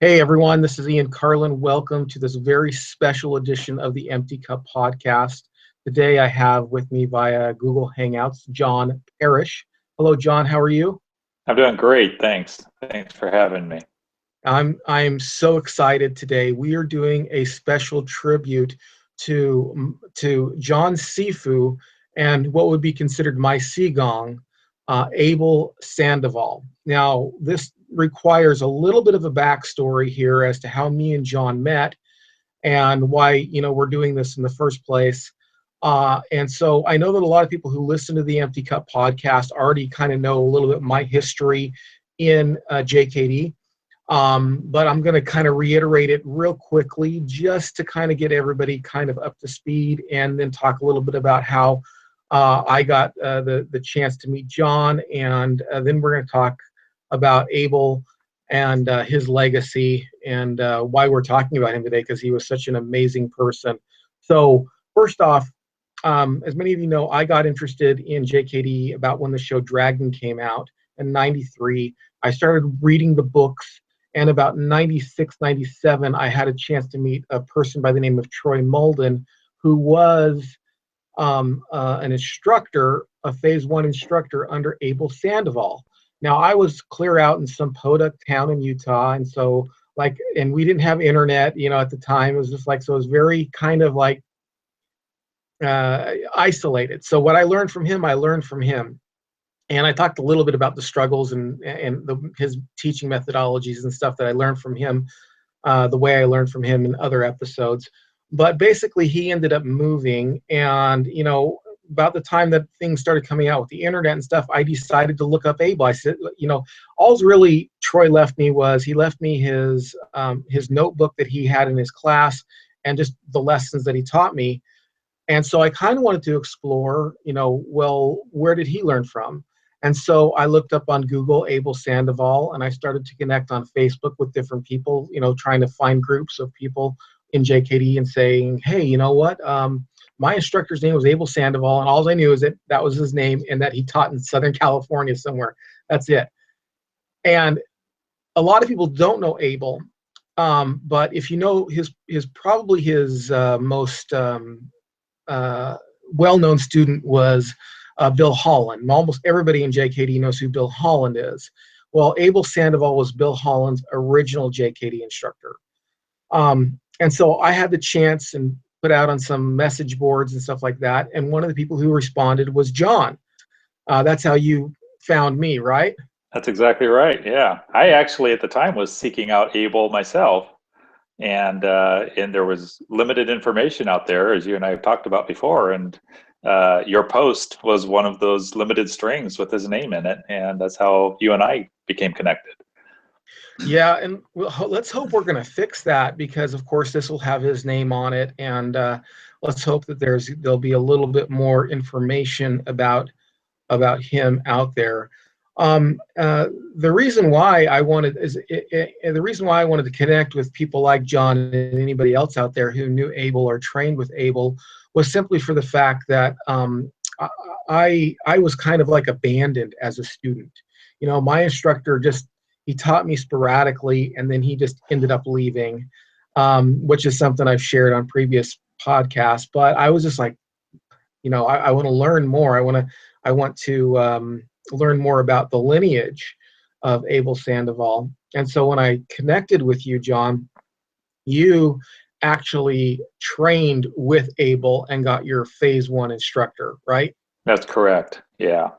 Hey everyone, this is Ian Carlin. Welcome to this very special edition of the Empty Cup podcast. Today I have with me via Google Hangouts, John Parrish. Hello, John. How are you? I'm doing great, thanks. Thanks for having me. I'm so excited today. We are doing a special tribute to John Sifu and what would be considered my Sigong, Abel Sandoval. Now, this requires a little bit of a backstory here as to how me and John met and why we're doing this in the first place. And so I know that a lot of people who listen to the Empty Cup podcast already kind of know a little bit of my history in JKD. But I'm going to kind of reiterate it real quickly just to kind of get everybody kind of up to speed, and then talk a little bit about how I got the chance to meet John, and then we're going to talk about Abel and his legacy, and why we're talking about him today, because he was such an amazing person. So first off, as many of you know, I got interested in JKD about when the show Dragon came out in '93. I started reading the books, and about '96, '97, I had a chance to meet a person by the name of Troy Mulden, who was an instructor, a Phase 1 instructor under Abel Sandoval. Now, I was clear out in some podunk town in Utah, and so, and we didn't have internet, at the time. It was just so it was very kind of isolated. So what I learned from him, I learned from him. And I talked a little bit about the struggles and his teaching methodologies and stuff that I learned from him, the way I learned from him in other episodes. But basically, he ended up moving, and about the time that things started coming out with the internet and stuff, I decided to look up Abel. I said, all's really Troy left me was he left me his notebook that he had in his class and just the lessons that he taught me. And so I kind of wanted to explore, well, where did he learn from? And so I looked up on Google Abel Sandoval, and I started to connect on Facebook with different people, trying to find groups of people in JKD and saying, hey, you know what? My instructor's name was Abel Sandoval, and all I knew is that that was his name and that he taught in Southern California somewhere. That's it. And a lot of people don't know Abel, but if you know probably his most well-known student was Bill Holland. Almost everybody in JKD knows who Bill Holland is. Well, Abel Sandoval was Bill Holland's original JKD instructor. And so I had the chance and put out on some message boards and stuff like that. And one of the people who responded was John. That's how you found me, right? That's exactly right. Yeah, I actually at the time was seeking out Abel myself, and there was limited information out there, as you and I have talked about before, and your post was one of those limited strings with his name in it, and that's how you and I became connected. Yeah, and let's hope we're going to fix that, because of course this will have his name on it, and let's hope that there'll be a little bit more information about him out there. The reason why I wanted to connect with people like John and anybody else out there who knew Abel or trained with Abel was simply for the fact that I was kind of abandoned as a student. My instructor he taught me sporadically, and then he just ended up leaving, which is something I've shared on previous podcasts. But I was just I want to learn more. I want to learn more about the lineage of Abel Sandoval. And so when I connected with you, John, you actually trained with Abel and got your Phase 1 instructor, right? That's correct. Yeah.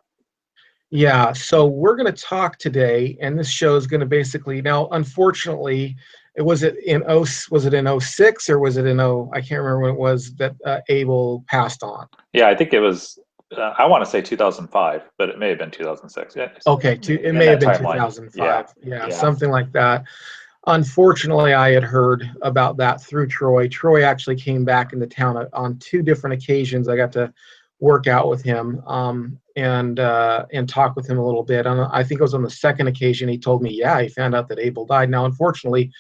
Yeah, so we're going to talk today, and this show is going to basically, now, unfortunately, was it in 06 or was it in I can't remember when it was that Abel passed on. Yeah, I think it was, I want to say 2005, but it may have been 2006. Yeah. Okay, it may have been 2005. Yeah, something like that. Unfortunately, I had heard about that through Troy. Troy actually came back into town on 2 different occasions. I got to work out with him and talk with him a little bit. I think it was on the second occasion he told me, yeah, he found out that Abel died. Now, unfortunately,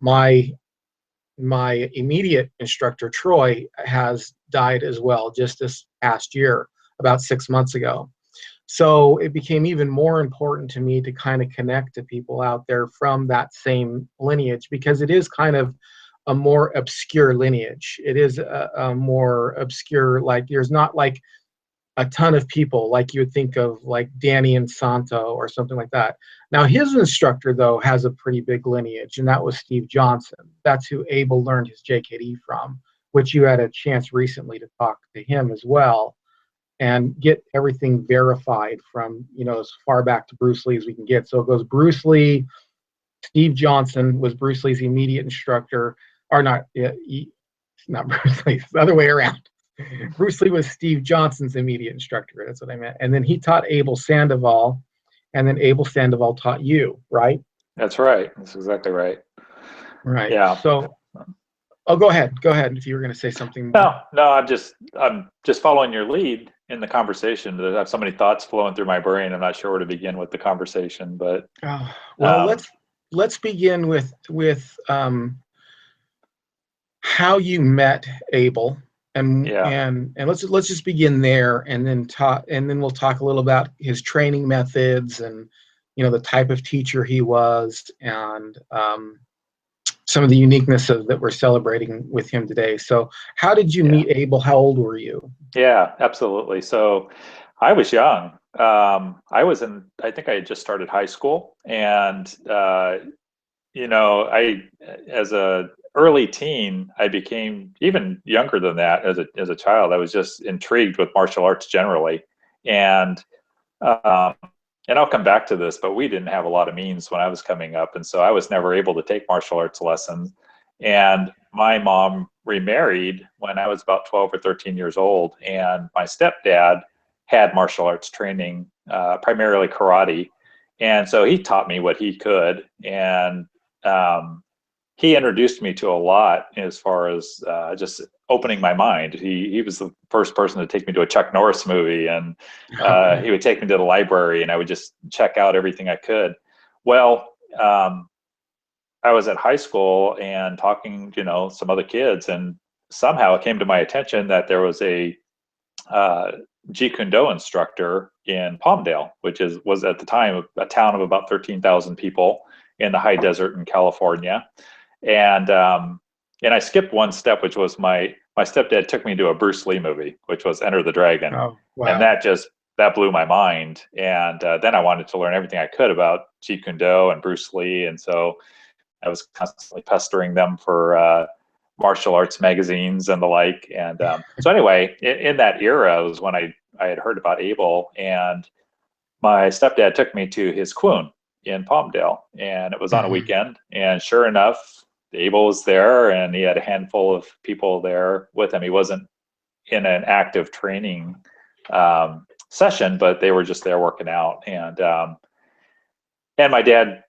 my immediate instructor, Troy, has died as well just this past year, about 6 months ago. So it became even more important to me to kind of connect to people out there from that same lineage, because it is kind of a more obscure lineage. It is a more obscure, like there's not like a ton of people like you would think of, like Danny and Santo or something like that. Now his instructor though has a pretty big lineage, and that was Steve Johnson. That's who Abel learned his JKD from, which you had a chance recently to talk to him as well and get everything verified from, as far back to Bruce Lee as we can get. So it goes Bruce Lee, Steve Johnson was Bruce Lee's immediate instructor, or not, not Bruce Lee, it's the other way around. Bruce Lee was Steve Johnson's immediate instructor. That's what I meant. And then he taught Abel Sandoval, and then Abel Sandoval taught you, right? That's right. That's exactly right. Right. Yeah. So, oh, go ahead. Go ahead if you were going to say something more. No, I'm just following your lead in the conversation. I have so many thoughts flowing through my brain. I'm not sure where to begin with the conversation, but well, let's begin with how you met Abel, and let's just begin there, and then we'll talk a little about his training methods, and the type of teacher he was, and some of the uniqueness that we're celebrating with him today. So how did you meet Abel? How old were you? Yeah, absolutely. So I was young. I think I had just started high school, and as a early teen, I became, even younger than that, as a child, I was just intrigued with martial arts generally. And I'll come back to this, but we didn't have a lot of means when I was coming up. And so I was never able to take martial arts lessons. And my mom remarried when I was about 12 or 13 years old. And my stepdad had martial arts training, primarily karate. And so he taught me what he could. And he introduced me to a lot as far as just opening my mind. He was the first person to take me to a Chuck Norris movie, and he would take me to the library, and I would just check out everything I could. Well, I was at high school and talking, some other kids, and somehow it came to my attention that there was a Jeet Kune Do instructor in Palmdale, which was at the time a town of about 13,000 people in the high desert in California. And I skipped one step, which was my stepdad took me to a Bruce Lee movie, which was Enter the Dragon. Oh, wow. And that blew my mind. And then I wanted to learn everything I could about Jeet Kune Do and Bruce Lee. And so I was constantly pestering them for martial arts magazines and the like. And so anyway, in that era was when I had heard about Abel, and my stepdad took me to his Kune in Palmdale, and it was on a weekend. And sure enough, Abel was there, and he had a handful of people there with him. He wasn't in an active training session, but they were just there working out. And my dad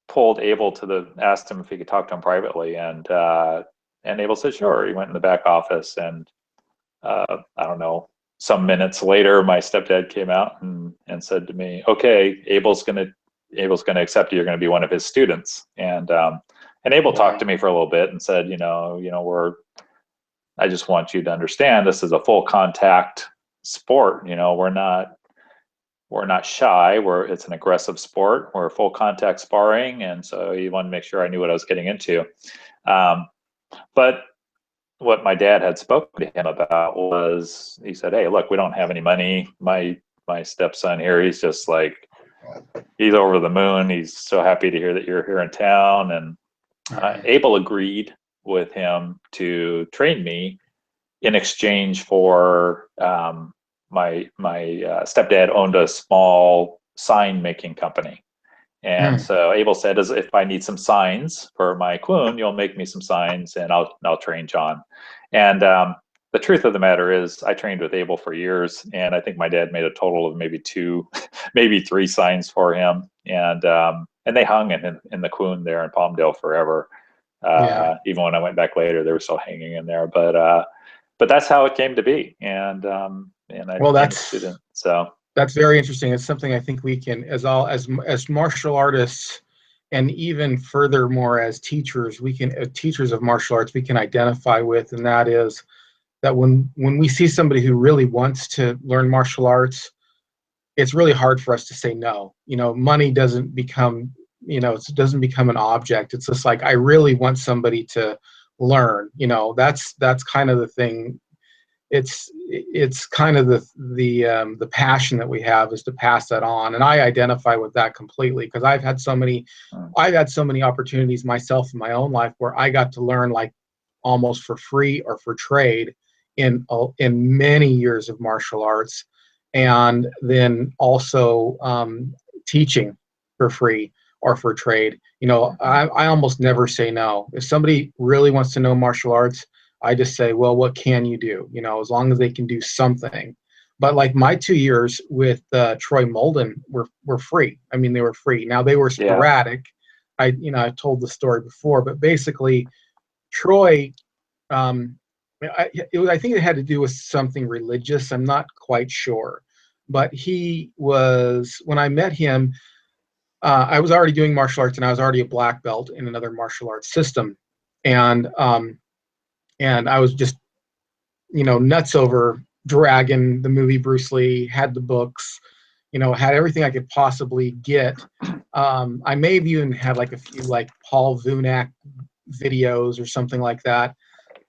pulled Abel asked him if he could talk to him privately, and Abel said sure. He went in the back office, and I don't know, some minutes later, my stepdad came out and said to me, "Okay, Abel's gonna accept you. You're gonna be one of his students." And Abel talked to me for a little bit and said, I just want you to understand this is a full contact sport. We're not shy. It's an aggressive sport. We're full contact sparring. And so he wanted to make sure I knew what I was getting into. But what my dad had spoken to him about was, he said, "Hey, look, we don't have any money. My stepson here, he's just like, he's over the moon. He's so happy to hear that you're here in town." And Abel agreed with him to train me in exchange for my stepdad owned a small sign making company. And so Abel said, if I need some signs for my Kune, you'll make me some signs and I'll train John. And the truth of the matter is I trained with Abel for years, and I think my dad made a total of maybe 2, maybe 3 signs for him. And they hung in the Kune there in Palmdale forever. Even when I went back later, they were still hanging in there. But that's how it came to be. And I became a student. So that's very interesting. It's something I think we can, as martial artists, and even furthermore as teachers, teachers of martial arts, we can identify with, and that is that when we see somebody who really wants to learn martial arts, it's really hard for us to say no. Money doesn't become, it doesn't become an object. It's just like, I really want somebody to learn. That's kind of the thing. It's kind of the passion that we have, is to pass that on, and I identify with that completely, because I've had so many opportunities myself in my own life where I got to learn, like, almost for free or for trade in many years of martial arts, and then also teaching for free or for trade. I almost never say no. If somebody really wants to know martial arts, I just say, well, what can you do? As long as they can do something. But like my 2 years with Troy Molden were free. I mean, they were free. Now they were sporadic. I told the story before, but basically, Troy, I think it had to do with something religious. I'm not quite sure, but when I met him, I was already doing martial arts, and I was already a black belt in another martial arts system, and I was just, nuts over Dragon, the movie Bruce Lee, had the books, had everything I could possibly get. I may have even had like a few like Paul Vunak videos or something like that,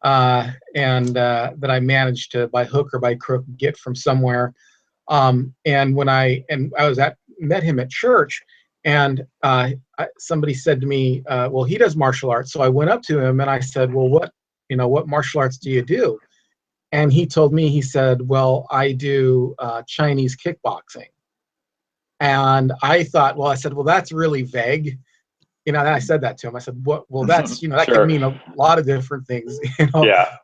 and that I managed to, by hook or by crook, get from somewhere. And when I met him at church, and somebody said to me, well, he does martial arts. So I went up to him and I said, well, what martial arts do you do? And he told me, he said, well, I do Chinese kickboxing. And I thought, well, I said, well, that's really vague. And I said that to him. I said, what? Well, that's, that Sure. could mean a lot of different things. Yeah.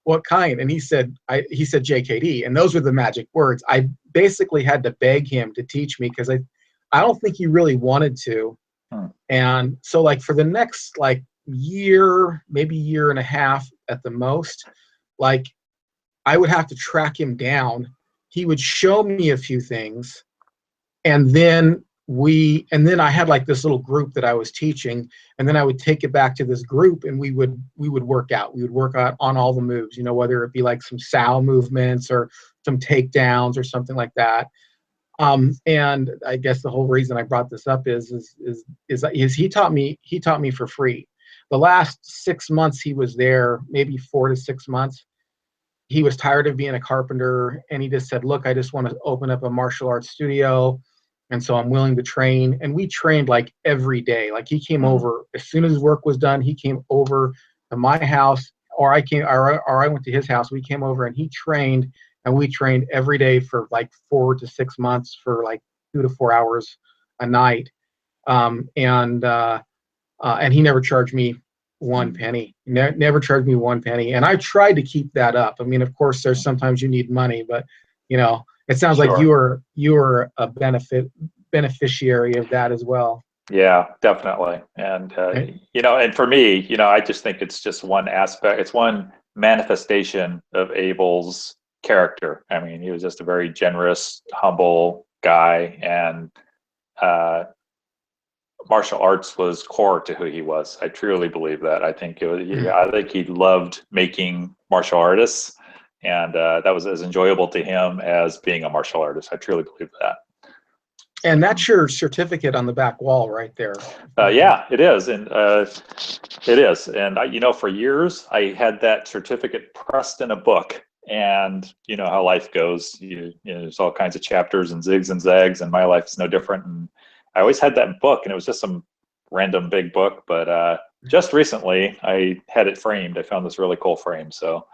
What kind? And he said JKD. And those were the magic words. I basically had to beg him to teach me, because I don't think he really wanted to. And so, like, for the next like year, maybe year and a half at the most, like, I would have to track him down. He would show me a few things, and then I had like this little group that I was teaching, and then I would take it back to this group, and we would work out. We would work out on all the moves, whether it be like some Sao movements or some takedowns or something like that. And I guess the whole reason I brought this up is he taught me for free. The last 6 months he was there, maybe 4 to 6 months, he was tired of being a carpenter, and he just said, look, I just want to open up a martial arts studio, and so I'm willing to train. And we trained like every day. Like, he came over as soon as his work was done. He came over to my house, or I went to his house. We came over and he trained, and we trained every day for like 4 to 6 months for like 2 to 4 hours a night. And he never charged me one penny. Never charged me one penny. And I tried to keep that up. I mean, of course, there's sometimes you need money, but it sounds like you were a beneficiary of that as well. Yeah, definitely. And and for me, I just think it's just one aspect. It's one manifestation of Abel's character. I mean, he was just a very generous, humble guy, and martial arts was core to who he was. I truly believe that. I think I think he loved making martial artists, and that was as enjoyable to him as being a martial artist. I truly believe that. And that's your certificate on the back wall right there. Yeah, it is. And it is. And for years I had that certificate pressed in a book, and you know how life goes. There's all kinds of chapters and zigs and zags, and my life is no different. And I always had that book, and it was just some random big book. But just recently I had it framed. I found this really cool frame. So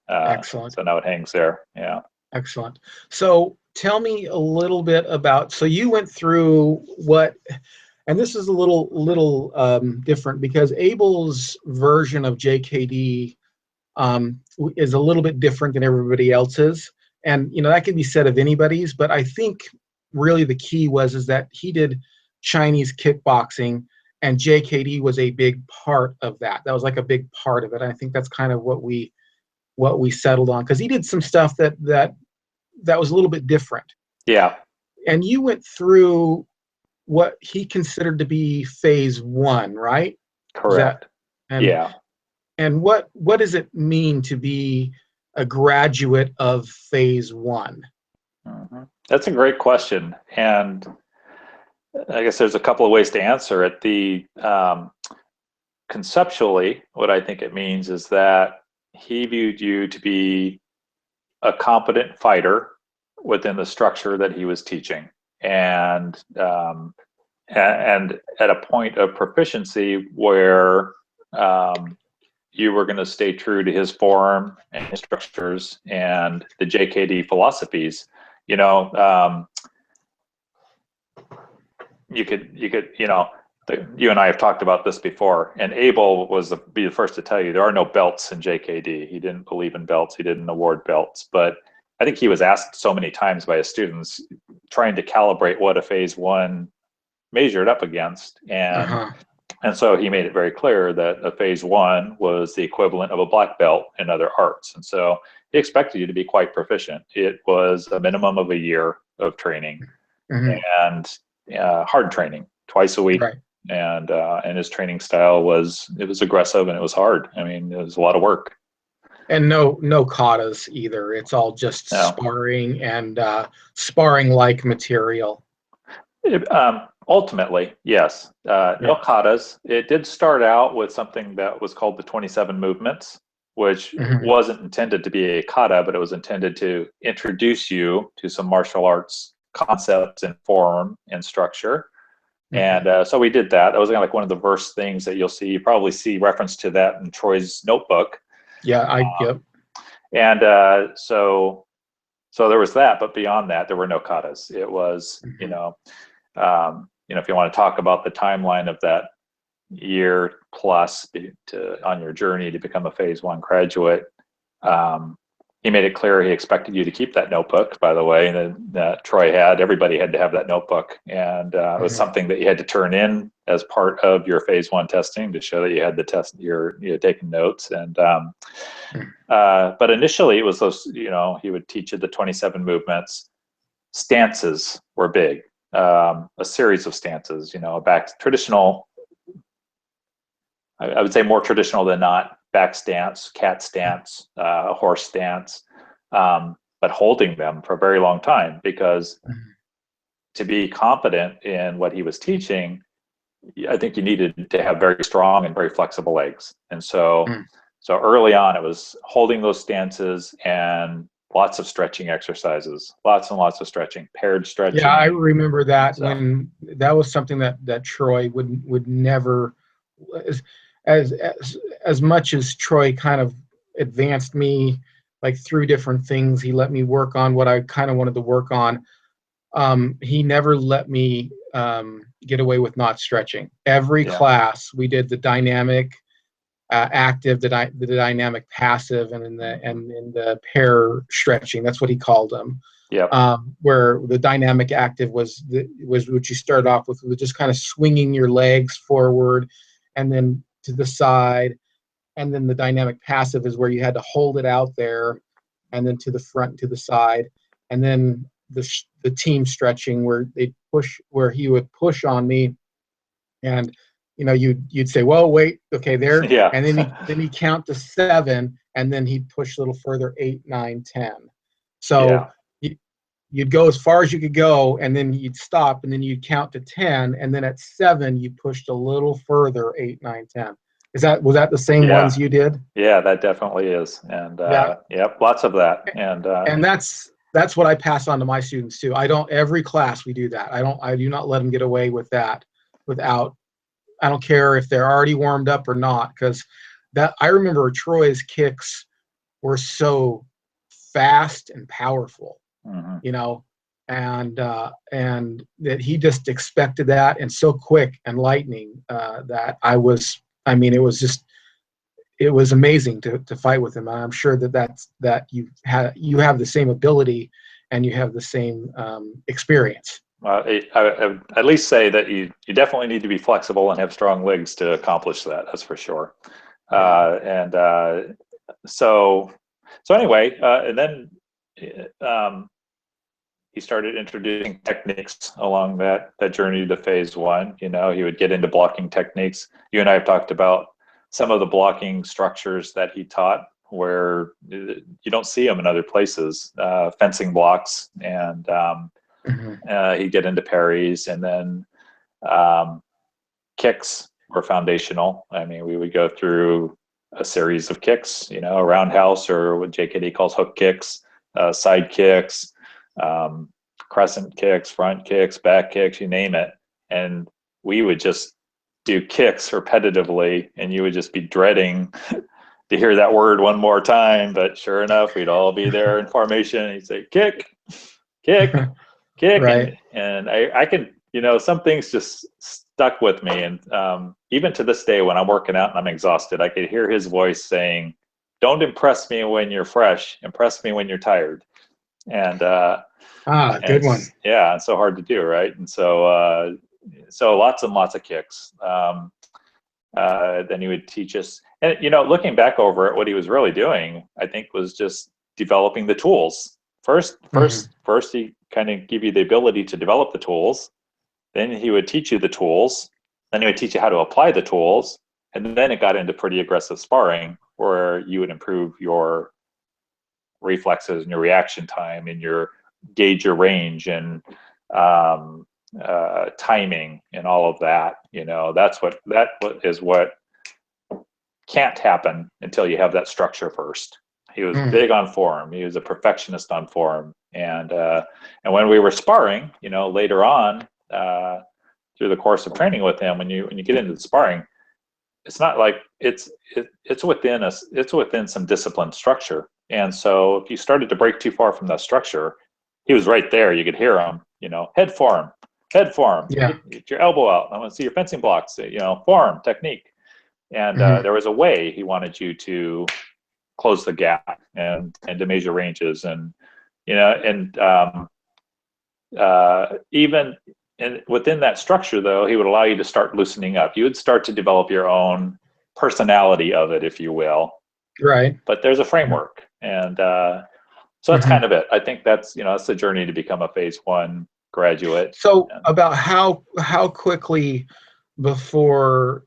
excellent. So now it hangs there. Yeah. Excellent. So tell me a little bit about, so you went through what, and this is a little different, because Abel's version of JKD is a little bit different than everybody else's. And, that could be said of anybody's, but I think really the key is that he did Chinese kickboxing, and JKD was a big part of that. That was like a big part of it. I think that's kind of what we settled on, because he did some stuff that was a little bit different. Yeah. And you went through what he considered to be phase 1, right? Correct. Yeah. And what does it mean to be a graduate of phase 1? Mm-hmm. That's a great question, and I guess there's a couple of ways to answer it. The conceptually, what I think it means is that he viewed you to be a competent fighter within the structure that he was teaching, and at a point of proficiency where you were going to stay true to his form and his structures and the JKD philosophies. You know, you could, you and I have talked about this before, and Abel was be the first to tell you there are no belts in JKD. He didn't believe in belts. He didn't award belts. But I think he was asked so many times by his students trying to calibrate what a phase one measured up against. And so he made it very clear that a phase one was the equivalent of a black belt in other arts. And so he expected you to be quite proficient. It was a minimum of a year of training and hard training twice a week. Right. And his training style was aggressive and it was hard. I mean, it was a lot of work. And no katas either. It's all just sparring and sparring like material. Ultimately, yes. No katas. It did start out with something that was called the 27 movements, which wasn't intended to be a kata, but it was intended to introduce you to some martial arts concepts and form and structure. And so we did that. That was kind of like one of the first things that you'll see. You probably see reference to that in Troy's notebook. Yeah, yep. And so there was that, but beyond that, there were no katas. It was, if you want to talk about the timeline of that year plus on your journey to become a phase one graduate, he made it clear he expected you to keep that notebook, by the way, that Troy had. Everybody had to have that notebook. And it was something that you had to turn in as part of your phase one testing to show that you had the test, you're taking notes. And but initially it was those, he would teach you the 27 movements. Stances were big. A series of stances, back traditional, I would say more traditional than not, back stance, cat stance, horse stance, but holding them for a very long time, because to be confident in what he was teaching, I think you needed to have very strong and very flexible legs. And so early on it was holding those stances and lots of stretching exercises, lots and lots of stretching, paired stretching. Yeah, I remember that when that was something that Troy would never, as much as Troy kind of advanced me like through different things, he let me work on what I kind of wanted to work on. He never let me get away with not stretching. Every class we did the dynamic active, the dynamic passive, and in the pair stretching. That's what he called them. Where the dynamic active was what you started off with just kind of swinging your legs forward and then to the side, and then the dynamic passive is where you had to hold it out there and then to the front and to the side, and then the team stretching where he would push on me, and you'd say, well, wait, okay, there, and then he'd count to 7, and then he'd push a little further, 8, 9, 10. So you'd go as far as you could go, and then you'd stop, and then you'd count to 10, and then at 7 you pushed a little further, 8, 9, 10. Was that the same ones you did? Yeah, that definitely is. And lots of that. And that's what I pass on to my students too. Every class we do that. I do not let them get away with that without, I don't care if they're already warmed up or not, because I remember Troy's kicks were so fast and powerful, and that he just expected that, and so quick and lightning that it was amazing to fight with him. And I'm sure that you have the same ability and you have the same experience. I would at least say that you definitely need to be flexible and have strong legs to accomplish that. That's for sure. So anyway, and then he started introducing techniques along that journey to phase one. He would get into blocking techniques. You and I have talked about some of the blocking structures that he taught. where you don't see them in other places. Fencing blocks, and he'd get into parries, and then kicks were foundational. I mean, we would go through a series of kicks, you know, a roundhouse, or what JKD calls hook kicks, side kicks, crescent kicks, front kicks, back kicks, you name it. And we would just do kicks repetitively, and you would just be dreading to hear that word one more time. But sure enough, we'd all be there in formation, and he'd say, kick, kick, kick. Right. And I can, you know, some things just stuck with me. And even to this day, when I'm working out and I'm exhausted, I could hear his voice saying, don't impress me when you're fresh, impress me when you're tired. And good one. Yeah, it's so hard to do, right? And so lots and lots of kicks. Then he would teach us, and you know, looking back over it, what he was really doing, I think, was just developing the tools. First he kind of give you the ability to develop the tools. Then he would teach you the tools. Then he would teach you how to apply the tools. And then it got into pretty aggressive sparring, where you would improve your reflexes and your reaction time and your gauge your range and timing and all of that. You know, that is what can't happen until you have that structure first. He was big on form. He was a perfectionist on form. And when we were sparring, you know, later on through the course of training with him, when you get into the sparring, it's not like it's within some disciplined structure. And so if you started to break too far from that structure, he was right there. You could hear him, you know, head form, Yeah. get your elbow out. I want to see your fencing blocks, you know, form, technique. And there was a way he wanted you to close the gap and to measure ranges, and you know, and even within that structure, though, he would allow you to start loosening up. You would start to develop your own personality of it, if you will. Right. But there's a framework, and so that's kind of it. I think that's, you know, that's the journey to become a phase 1 graduate. So about how quickly before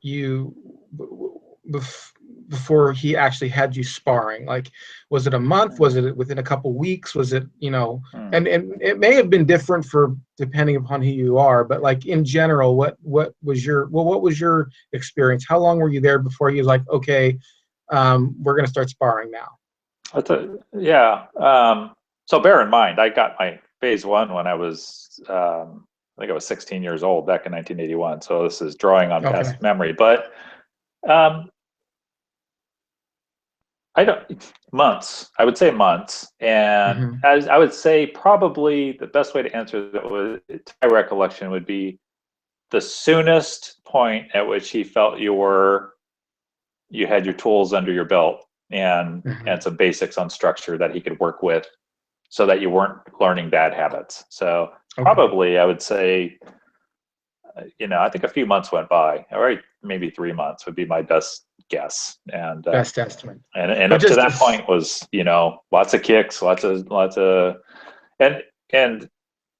before he actually had you sparring, like, was it a month? Was it within a couple weeks? Was it, you know, and it may have been different for depending upon who you are, but like in general, what was your experience? How long were you there before you was like, okay, we're going to start sparring now? So bear in mind, I got my phase 1 when I was, I think I was 16 years old back in 1981. So this is drawing on past memory, but I would say months. And as I would say, probably the best way to answer that was, to my recollection, would be the soonest point at which he felt you had your tools under your belt and some basics on structure that he could work with, so that you weren't learning bad habits. So probably I would say, you know, I think a few months went by, or maybe 3 months would be my best guess. And best estimate. And up to that point was, you know, lots of kicks, lots of, and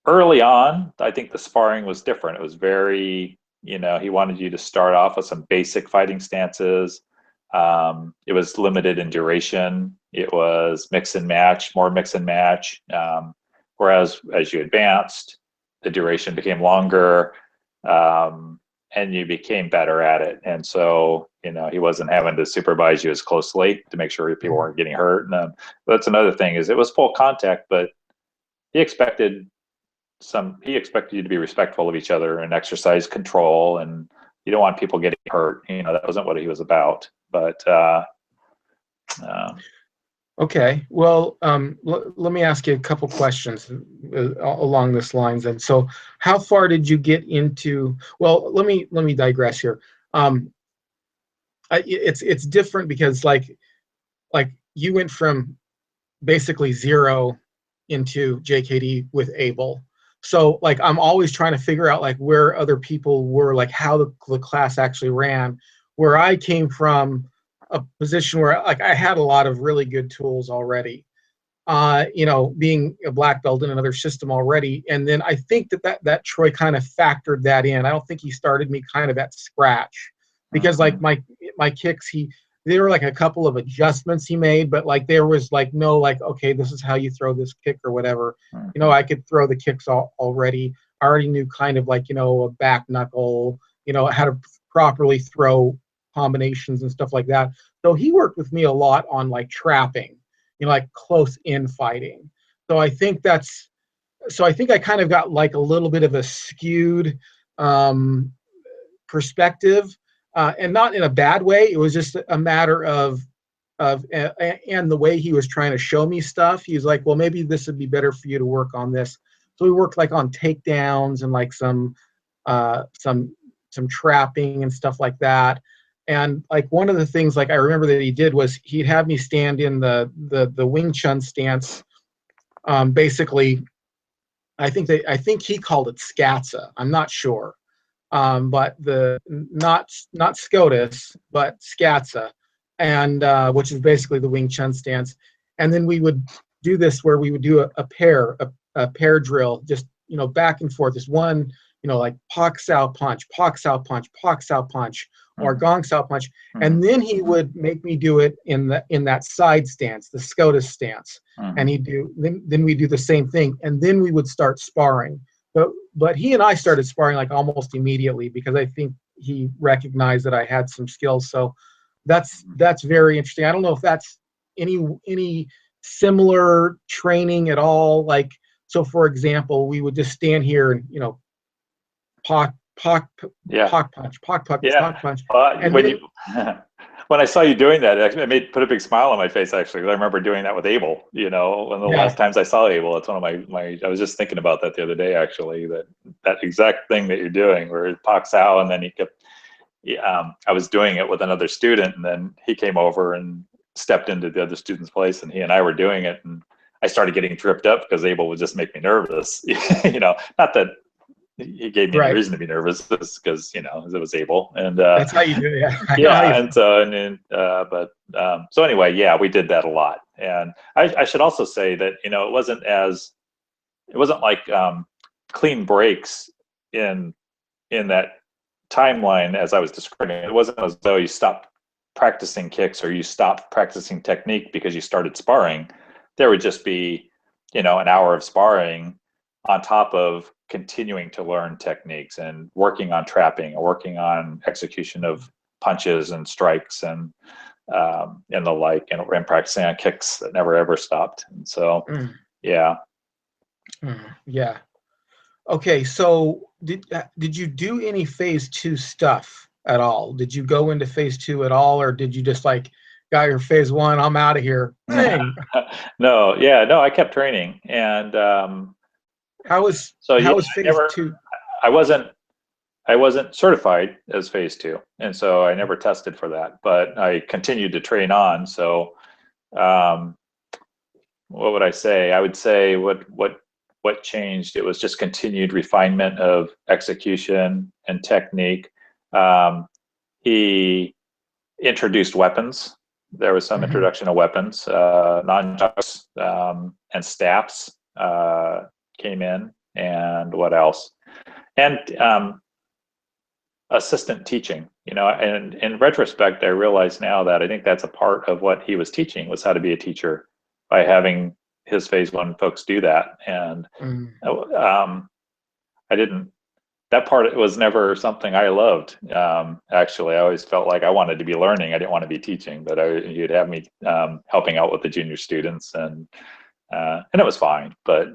early on, I think the sparring was different. It was very, you know, he wanted you to start off with some basic fighting stances. It was limited in duration. It was more mix and match. Whereas as you advanced, the duration became longer, and you became better at it. And so, you know, he wasn't having to supervise you as closely to make sure people weren't getting hurt. And that's another thing, is it was full contact, but he expected you to be respectful of each other and exercise control, and you don't want people getting hurt. You know, that wasn't what he was about. But okay, well, let me ask you a couple questions along this lines. And so, how far did you get into? Well, let me digress here. It's different because like you went from basically 0 into JKD with Abel. So like I'm always trying to figure out like where other people were, like how the class actually ran. Where I came from a position where like I had a lot of really good tools already, you know, being a black belt in another system already. And then I think that Troy kind of factored that in. I don't think he started me kind of at scratch, because like my kicks, there were like a couple of adjustments he made, but like there was like no like, okay, this is how you throw this kick or whatever. You know, I could throw the kicks already. I already knew kind of like, you know, a back knuckle, you know, how to properly throw combinations and stuff like that. So he worked with me a lot on like trapping, you know, like close in fighting. So I think that's, so I think I kind of got like a little bit of a skewed perspective, and not in a bad way. It was just a matter of and the way he was trying to show me stuff. He was like, well, maybe this would be better for you to work on this. So we worked like on takedowns and like some trapping and stuff like that. And like one of the things like I remember that he did was he'd have me stand in the Wing Chun stance. Basically, I think he called it scatsa. I'm not sure, but the not SCOTUS, but scatsa, and which is basically the Wing Chun stance. And then we would do this where we would do a pair drill, just you know back and forth. Just one, you know, like pak sao punch, pak sao punch, pak sao punch, or gong sao punch, and then he would make me do it in that side stance, the SCOTUS stance, and he'd do then we do the same thing, and then we would start sparring. But he and I started sparring like almost immediately because I think he recognized that I had some skills. So that's very interesting. I don't know if that's any similar training at all. Like, so for example, we would just stand here and, you know, pock punch, pock punch. And When then, you when I saw you doing that, it put a big smile on my face. Actually, I remember doing that with Abel. You know, one of the last times I saw Abel, it's one of my. I was just thinking about that the other day. Actually, that exact thing that you're doing, where it poks out, and then he kept. I was doing it with another student, and then he came over and stepped into the other student's place, and he and I were doing it, and I started getting tripped up because Abel would just make me nervous. You know, not that he gave me any reason to be nervous, because you know it was Abel, and that's how you do it. Yeah, yeah, and so so anyway, yeah, we did that a lot, and I should also say that you know it wasn't like clean breaks in that timeline as I was describing it. It wasn't as though you stopped practicing kicks or you stopped practicing technique because you started sparring. There would just be, you know, an hour of sparring on top of continuing to learn techniques and working on trapping or working on execution of punches and strikes and the like, and practicing on kicks that never ever stopped. And so, yeah. Yeah. Okay, so did you do any phase 2 stuff at all? Did you go into phase 2 at all, or did you just like got your phase 1? I'm out of here. No, I kept training, and how was phase 2? I wasn't certified as phase 2, and so I never tested for that. But I continued to train on. So, what would I say? I would say what changed? It was just continued refinement of execution and technique. He introduced weapons. There was some introduction of weapons, nunchucks and staffs came in, and what else? And assistant teaching. You know, and in retrospect, I realize now that I think that's a part of what he was teaching, was how to be a teacher by having his phase 1 folks do that. And I didn't, that part was never something I loved. Actually, I always felt like I wanted to be learning. I didn't want to be teaching, but you'd have me helping out with the junior students, and it was fine. But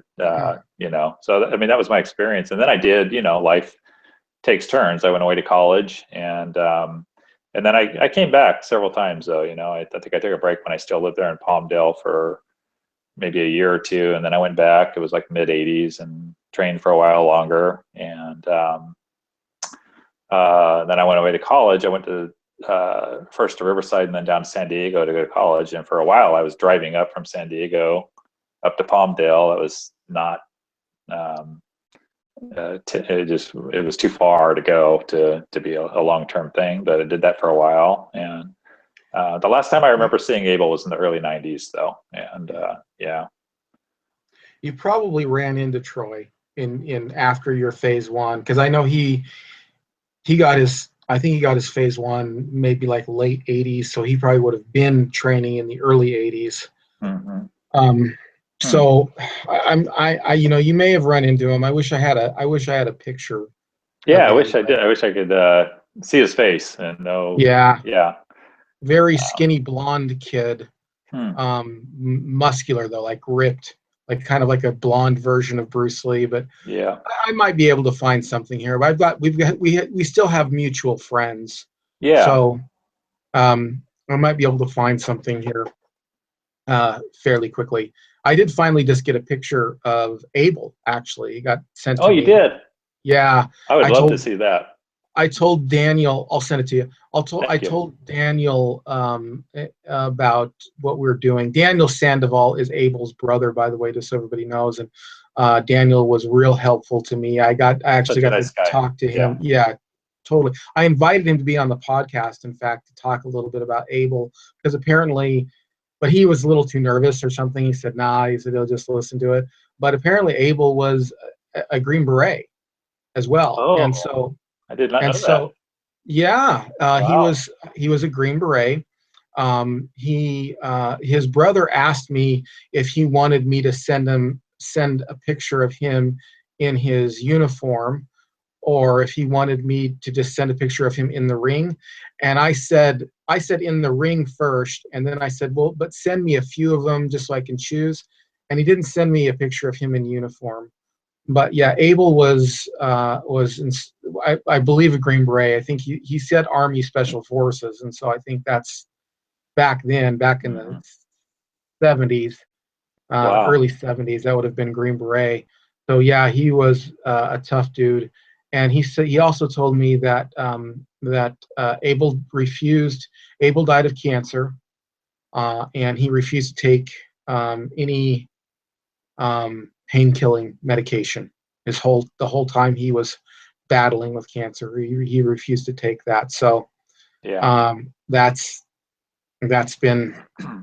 you know, so I mean, that was my experience. And then I did, you know, life takes turns. I went away to college, and then I came back several times. Though, you know, I think I took a break when I still lived there in Palmdale for maybe a year or two, and then I went back. It was like mid 80s, and trained for a while longer. And then I went away to college. I went to first to Riverside and then down to San Diego to go to college. And for a while, I was driving up from San Diego up to Palmdale. It was not. It was too far to go to be a long-term thing, but I did that for a while. And the last time I remember seeing Abel was in the early 90s, though. And yeah. You probably ran into Troy in after your phase 1, because I know he got his I think he got his phase one maybe like late 80s, so he probably would have been training in the early 80s. Mm-hmm. Um, Hmm. so you know, you may have run into him. I wish I had a picture of Yeah, I him. wish I did. I wish I could see his face and know. Yeah, Yeah. very Uh, skinny blonde kid, hmm. muscular though, like ripped, like kind of like a blonde version of Bruce Lee. But Yeah. I might be able to find something here. But we still have mutual friends, Yeah. so I might be able to find something here fairly quickly. I did finally just get a picture of Abel. Actually, he got sent Oh, to you me. did. Yeah, I would I love to told see that. I told Daniel. I'll send it to you. I Thank you. told Daniel about what we're doing. Daniel Sandoval is Abel's brother, by the way, just so everybody knows. And Daniel was real helpful to me. I actually Such a got to nice guy. talk to Yeah. him. Yeah, totally. I invited him to be on the podcast, in fact, to talk a little bit about Abel, because apparently, but he was a little too nervous or something. He said, "Nah," he said he'll just listen to it. But apparently, Abel was a Green Beret as well, Oh, I did not and know that. so yeah, Wow. he was a Green Beret. His brother asked me if he wanted me to send a picture of him in his uniform, or if he wanted me to just send a picture of him in the ring. And I said in the ring first, and then I said, well, but send me a few of them just so I can choose. And he didn't send me a picture of him in uniform. But yeah, Abel I believe a Green Beret. I think he said Army Special Forces, and so I think that's back then, back in the Hmm. 70s, Wow. early 70s. That would have been Green Beret. So yeah, he was a tough dude, and he also told me that Abel refused. Abel died of cancer, and he refused to take any pain killing medication. The whole time he was battling with cancer, he refused to take that. So Yeah. um, that's that's been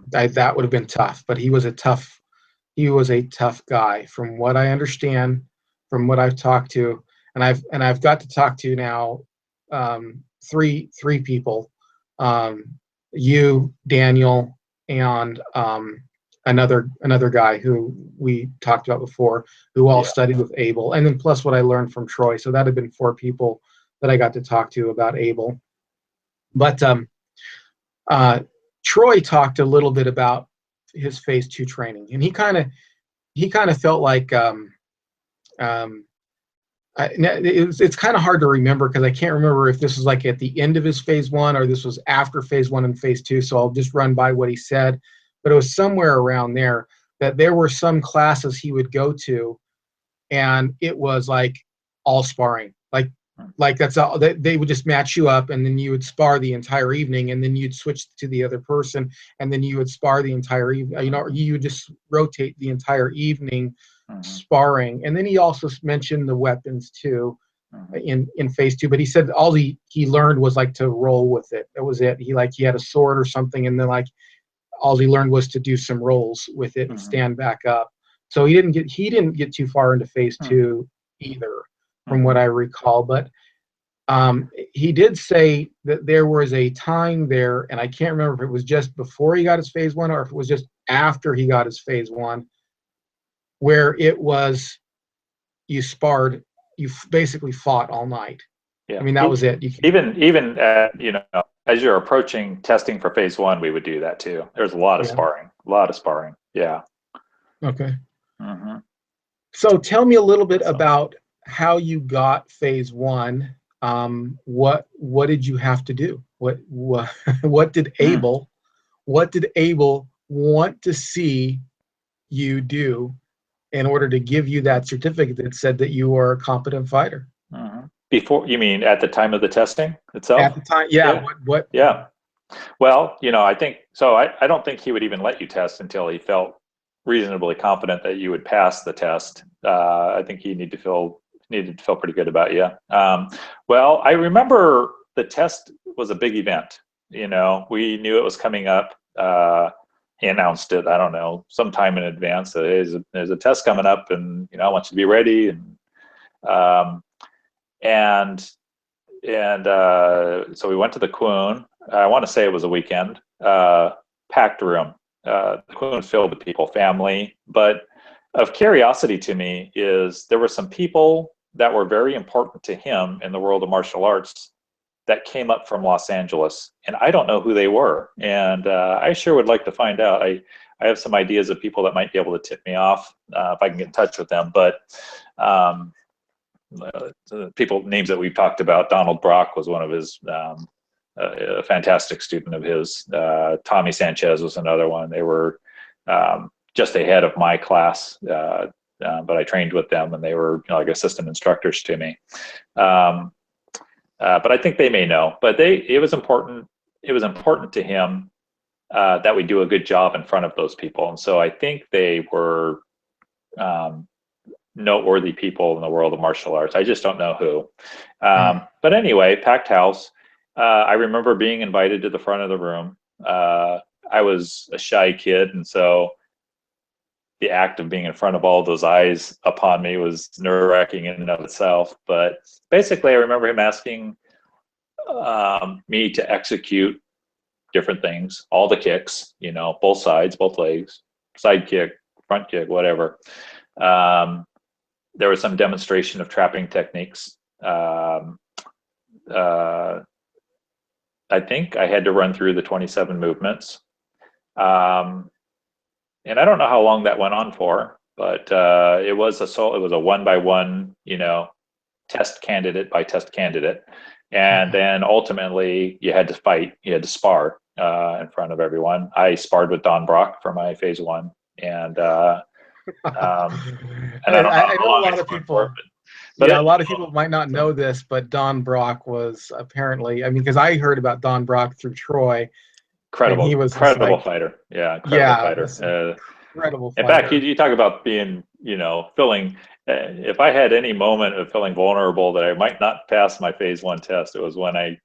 that would have been tough. But he was a tough guy, from what I understand, from what I've talked to, and I've got to talk to now three people, um, you, Daniel, and another guy who we talked about before, who all Yeah. studied with Abel, and then plus what I learned from Troy. So that had been four people that I got to talk to about Abel. But uh, Troy talked a little bit about his phase two training, and he kind of felt like um, it's kind of hard to remember because I can't remember if this was like at the end of his phase one or this was after phase one and phase two. So I'll just run by what he said, but it was somewhere around there that there were some classes he would go to, and it was like all sparring, like that's all they would just match you up, and then you would spar the entire evening, and then you'd switch to the other person, and then you would spar the entire evening. You know, Hmm. you would just rotate the entire evening Hmm. sparring. And then he also mentioned the weapons too Hmm. in phase two, but he said all he learned was like to roll with it. That was it. He had a sword or something, and then like all he learned was to do some rolls with it and Hmm. stand back up. So he didn't get too far into phase two either, from what Hmm. I recall. But he did say that there was a time there, and I can't remember if it was just before he got his phase one or if it was just after he got his phase one, where it was you sparred, you basically fought all night. I Yeah. mean, that was it. Even as you're approaching testing for phase one, we would do that too. There's a lot of Yeah. sparring. A lot of sparring. Yeah. Okay. Hmm. So tell me a little bit So. about how you got phase one. What did you have to do? What did Hmm. Abel want to see you do in order to give you that certificate that said that you are a competent fighter? Before, you mean at the time of the testing At itself? the time, yeah. Yeah. Yeah. Well, I think so. I don't think he would even let you test until he felt reasonably confident that you would pass the test. I think he needed to feel pretty good about you. Well, I remember the test was a big event. We knew it was coming up. He announced it, I don't know, sometime in advance. There's a test coming up, and I want you to be ready. And So we went to the Kune. I want to say it was a weekend. Packed room. The Kune filled with people, family. But of curiosity to me is there were some people that were very important to him in the world of martial arts that came up from Los Angeles, and I don't know who they were. And I sure would like to find out. I have some ideas of people that might be able to tip me off if I can get in touch with them. But people names that we've talked about. Donald Brock was one of his, a fantastic student of his. Tommy Sanchez was another one. They were just ahead of my class, but I trained with them, and they were like assistant instructors to me. But I think they may know. But it was important. It was important to him that we do a good job in front of those people, and so I think they were noteworthy people in the world of martial arts. I just don't know who. But anyway, packed house. I remember being invited to the front of the room. I was a shy kid, and so the act of being in front of all those eyes upon me was nerve-wracking in and of itself. But basically, I remember him asking me to execute different things, all the kicks, both sides, both legs, side kick, front kick, whatever. There was some demonstration of trapping techniques. I think I had to run through the 27 movements. And I don't know how long that went on for, but it was a one-by-one, test candidate by test candidate. And then ultimately you had to fight, you had to spar in front of everyone. I sparred with Don Brock for my phase 1. And I don't know I how know a long lot I of sparred people. for, but Yeah, a lot of people might not know this, but Don Brock was apparently, I mean, because I heard about Don Brock through Troy, and he was just incredible like, fighter. Yeah, incredible yeah, this fighter. incredible In fact, fighter. you talk about being, feeling. If I had any moment of feeling vulnerable that I might not pass my phase 1 test, it was when I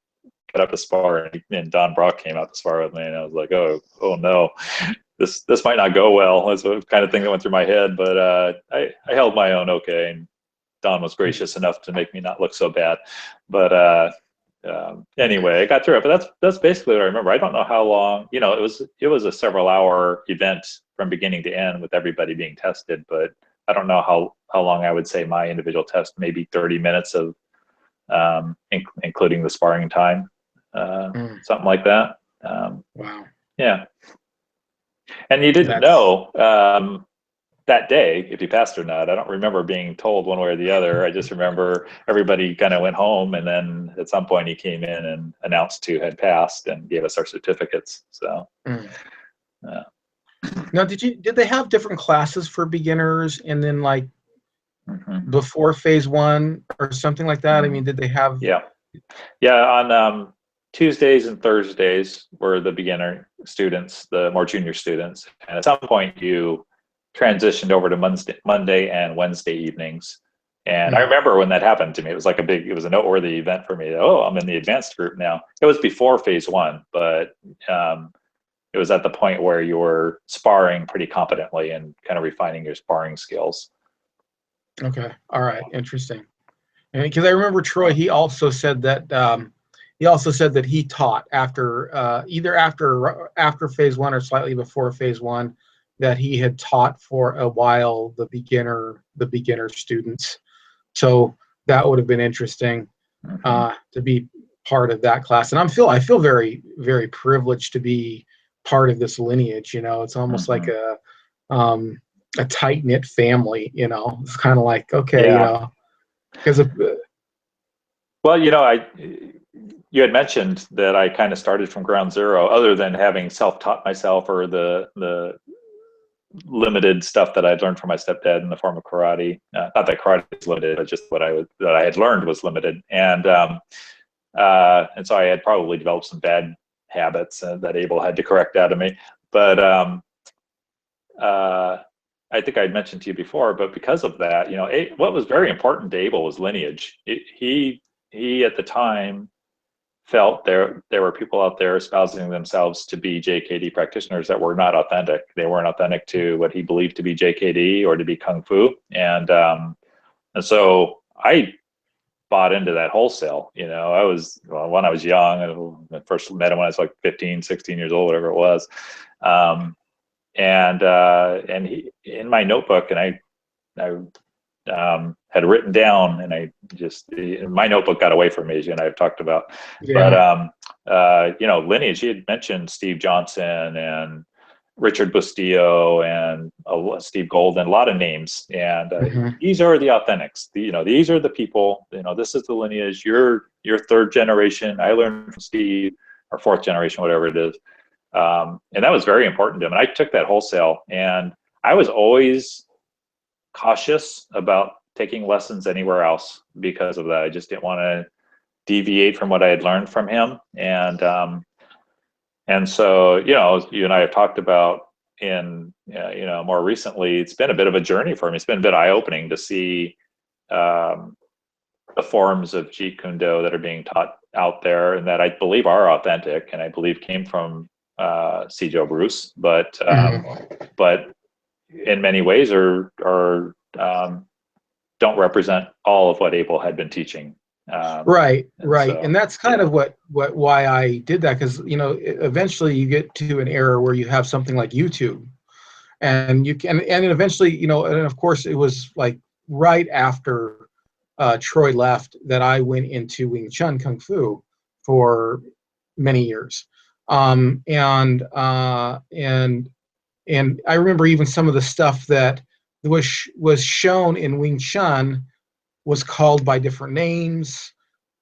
got up to spar and Don Brock came out to spar with me, and I was like, oh no, this might not go well. That's the kind of thing that went through my head. But I held my own okay, and Don was gracious enough to make me not look so bad. But anyway, I got through it. But that's basically what I remember. I don't know how long. It was a several-hour event from beginning to end with everybody being tested. But I don't know how long I would say my individual test. Maybe 30 minutes of including the sparring time, something like that. Wow. Yeah. And you didn't know that day if you passed or not. I don't remember being told one way or the other. I just remember everybody kind of went home, and then at some point he came in and announced who had passed and gave us our certificates. So now, did they have different classes for beginners, and then like before phase 1 or something like that? I mean, did they have? Yeah. On Tuesdays and Thursdays were the beginner students, the more junior students, and at some point you transitioned over to Monday and Wednesday evenings. And I remember when that happened to me, it was like it was a noteworthy event for me. Oh, I'm in the advanced group now. It was before phase 1, but it was at the point where you were sparring pretty competently and kind of refining your sparring skills. Okay. All right. Interesting. And because I remember Troy, he also said that he taught after either after phase 1 or slightly before phase 1, that he had taught for a while the beginner students. So that would have been interesting to be part of that class. And I feel very, very privileged to be part of this lineage. It's almost like a tight-knit family. It's kind of like, okay, because of well, you had mentioned that I kind of started from ground zero, other than having self-taught myself or the limited stuff that I'd learned from my stepdad in the form of karate. Not that karate is limited, but just what I had learned was limited. And so I had probably developed some bad habits that Abel had to correct out of me. But I think I'd mentioned to you before, but because of that, what was very important to Abel was lineage. He at the time felt there were people out there espousing themselves to be JKD practitioners that were not authentic. They weren't authentic to what he believed to be JKD or to be Kung Fu. And so I bought into that wholesale. You know, when I was young, I first met him when I was like 15, 16 years old, whatever it was. And he, in my notebook, and I had written down, and my notebook got away from me, as you and I have talked about. Yeah. But lineage. He had mentioned Steve Johnson and Richard Bustillo and Steve Golden, a lot of names, and these are the authentics. These are the people. This is the lineage. You're third generation. I learned from Steve, or fourth generation, whatever it is. And that was very important to him. And I took that wholesale, and I was always cautious about taking lessons anywhere else because of that. I just didn't want to deviate from what I had learned from him. And so, you and I have talked about more recently, it's been a bit of a journey for me. It's been a bit eye-opening to see the forms of Jeet Kune Do that are being taught out there, and that I believe are authentic, and I believe came from Sijo Bruce, but in many ways are don't represent all of what Abel had been teaching. Right. So, And that's kind of why I did that, because eventually you get to an era where you have something like YouTube, and you can, and eventually, and of course it was like right after Troy left that I went into Wing Chun Kung Fu for many years. And I remember even some of the stuff that was shown in Wing Chun was called by different names,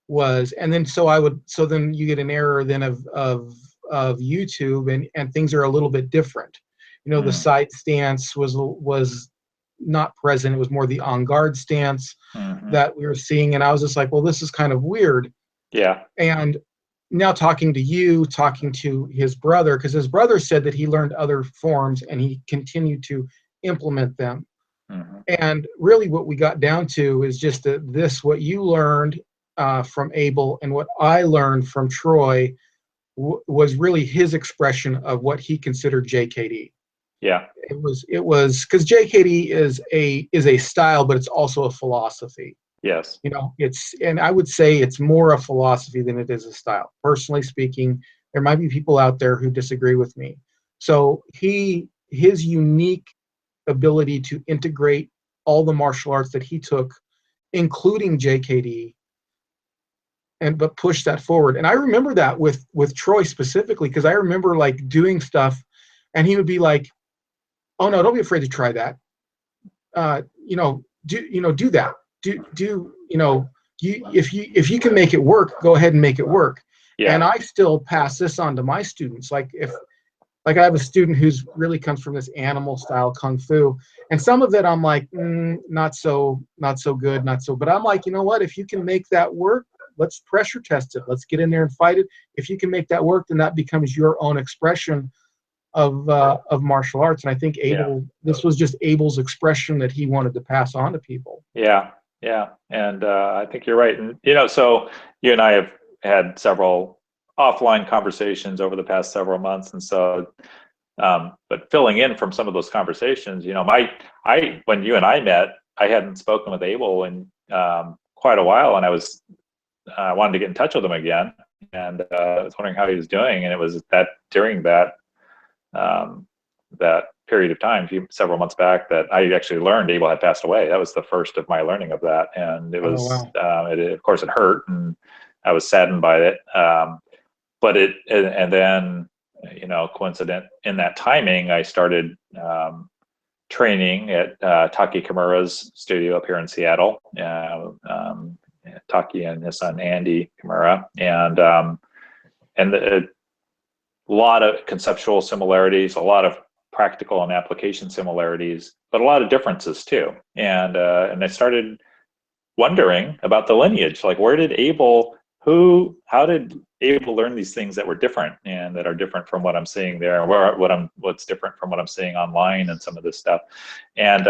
and then so then you get an error then of YouTube, and things are a little bit different. The side stance was not present. It was more the on guard stance that we were seeing, and I was just like, well, this is kind of weird. Yeah. And now talking to his brother, because his brother said that he learned other forms and he continued to implement them. And really what we got down to is just that what you learned from Abel and what I learned from Troy was really his expression of what he considered JKD. Yeah. It was because JKD is a style, but it's also a philosophy. Yes. And I would say it's more a philosophy than it is a style. Personally speaking, there might be people out there who disagree with me. So his unique ability to integrate all the martial arts that he took, including JKD, but push that forward. And I remember that with Troy specifically, because I remember like doing stuff, and he would be like, "Oh no, don't be afraid to try that. Do that. If you can make it work, go ahead and make it work." Yeah. And I still pass this on to my students. Like I have a student who's really comes from this animal style kung fu, and some of it I'm like, not so good, but I'm like, you know what? If you can make that work, let's pressure test it. Let's get in there and fight it. If you can make that work, then that becomes your own expression of martial arts. And I think this was just Abel's expression that he wanted to pass on to people. Yeah. And I think you're right. And, so you and I have had several offline conversations over the past several months. And so, but filling in from some of those conversations, when you and I met, I hadn't spoken with Abel in quite a while, and I wanted to get in touch with him again, and I was wondering how he was doing. And it was that during that period of time, several months back, that I actually learned Abel had passed away. That was the first of my learning of that, and it was, of course, it hurt, and I was saddened by it. But and then, coincident in that timing, I started training at Taki Kimura's studio up here in Seattle. Taki and his son Andy Kimura, and a lot of conceptual similarities, a lot of practical and application similarities, but a lot of differences too. And I started wondering about the lineage, like how did Abel learn these things that were different and that are different from what I'm seeing there, what's different from what I'm seeing online and some of this stuff. And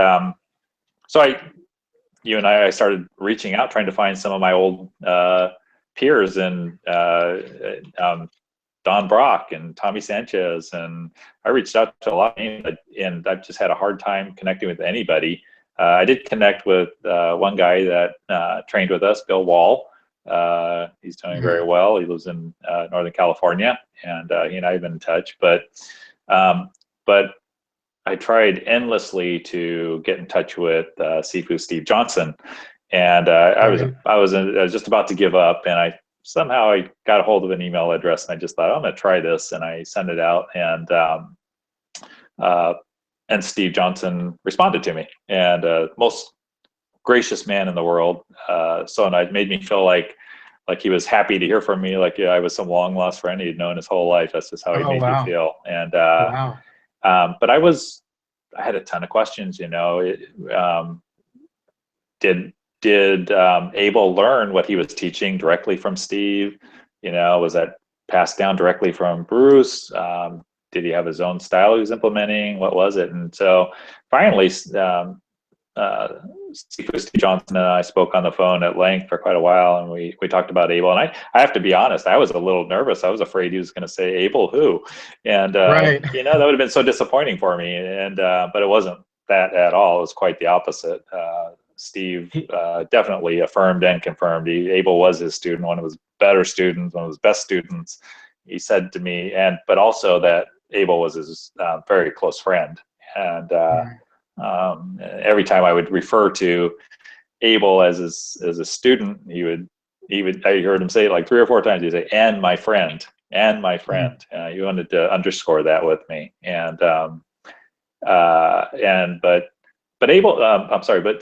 so you and I started reaching out, trying to find some of my old peers, and Don Brock and Tommy Sanchez, and I reached out to a lot of names, and I've just had a hard time connecting with anybody I did connect with one guy that trained with us, Bill Wall. He's doing very well. He lives in Northern California, and he and I have been in touch. But I tried endlessly to get in touch with Sifu Steve Johnson, and I was just about to give up, and I got a hold of an email address, and I just thought, I'm going to try this, and I sent it out, and Steve Johnson responded to me, and most gracious man in the world. And it made me feel like he was happy to hear from me, like I was some long lost friend he'd known his whole life. That's just how he made me feel. And but I had a ton of questions. Did Abel learn what he was teaching directly from Steve? Was that passed down directly from Bruce? Did he have his own style he was implementing? What was it? And so finally, Steve Johnson and I spoke on the phone at length for quite a while, and we talked about Abel. And I have to be honest, I was a little nervous. I was afraid he was going to say Abel who, and that would have been so disappointing for me. And but it wasn't that at all. It was quite the opposite. Steve definitely affirmed and confirmed Abel was his student, one of his better students, one of his best students. He said to me, but also that Abel was his very close friend. And every time I would refer to Abel as a student, I heard him say it like 3 or 4 times. He'd say, "And my friend, and my friend." He wanted to underscore that with me. But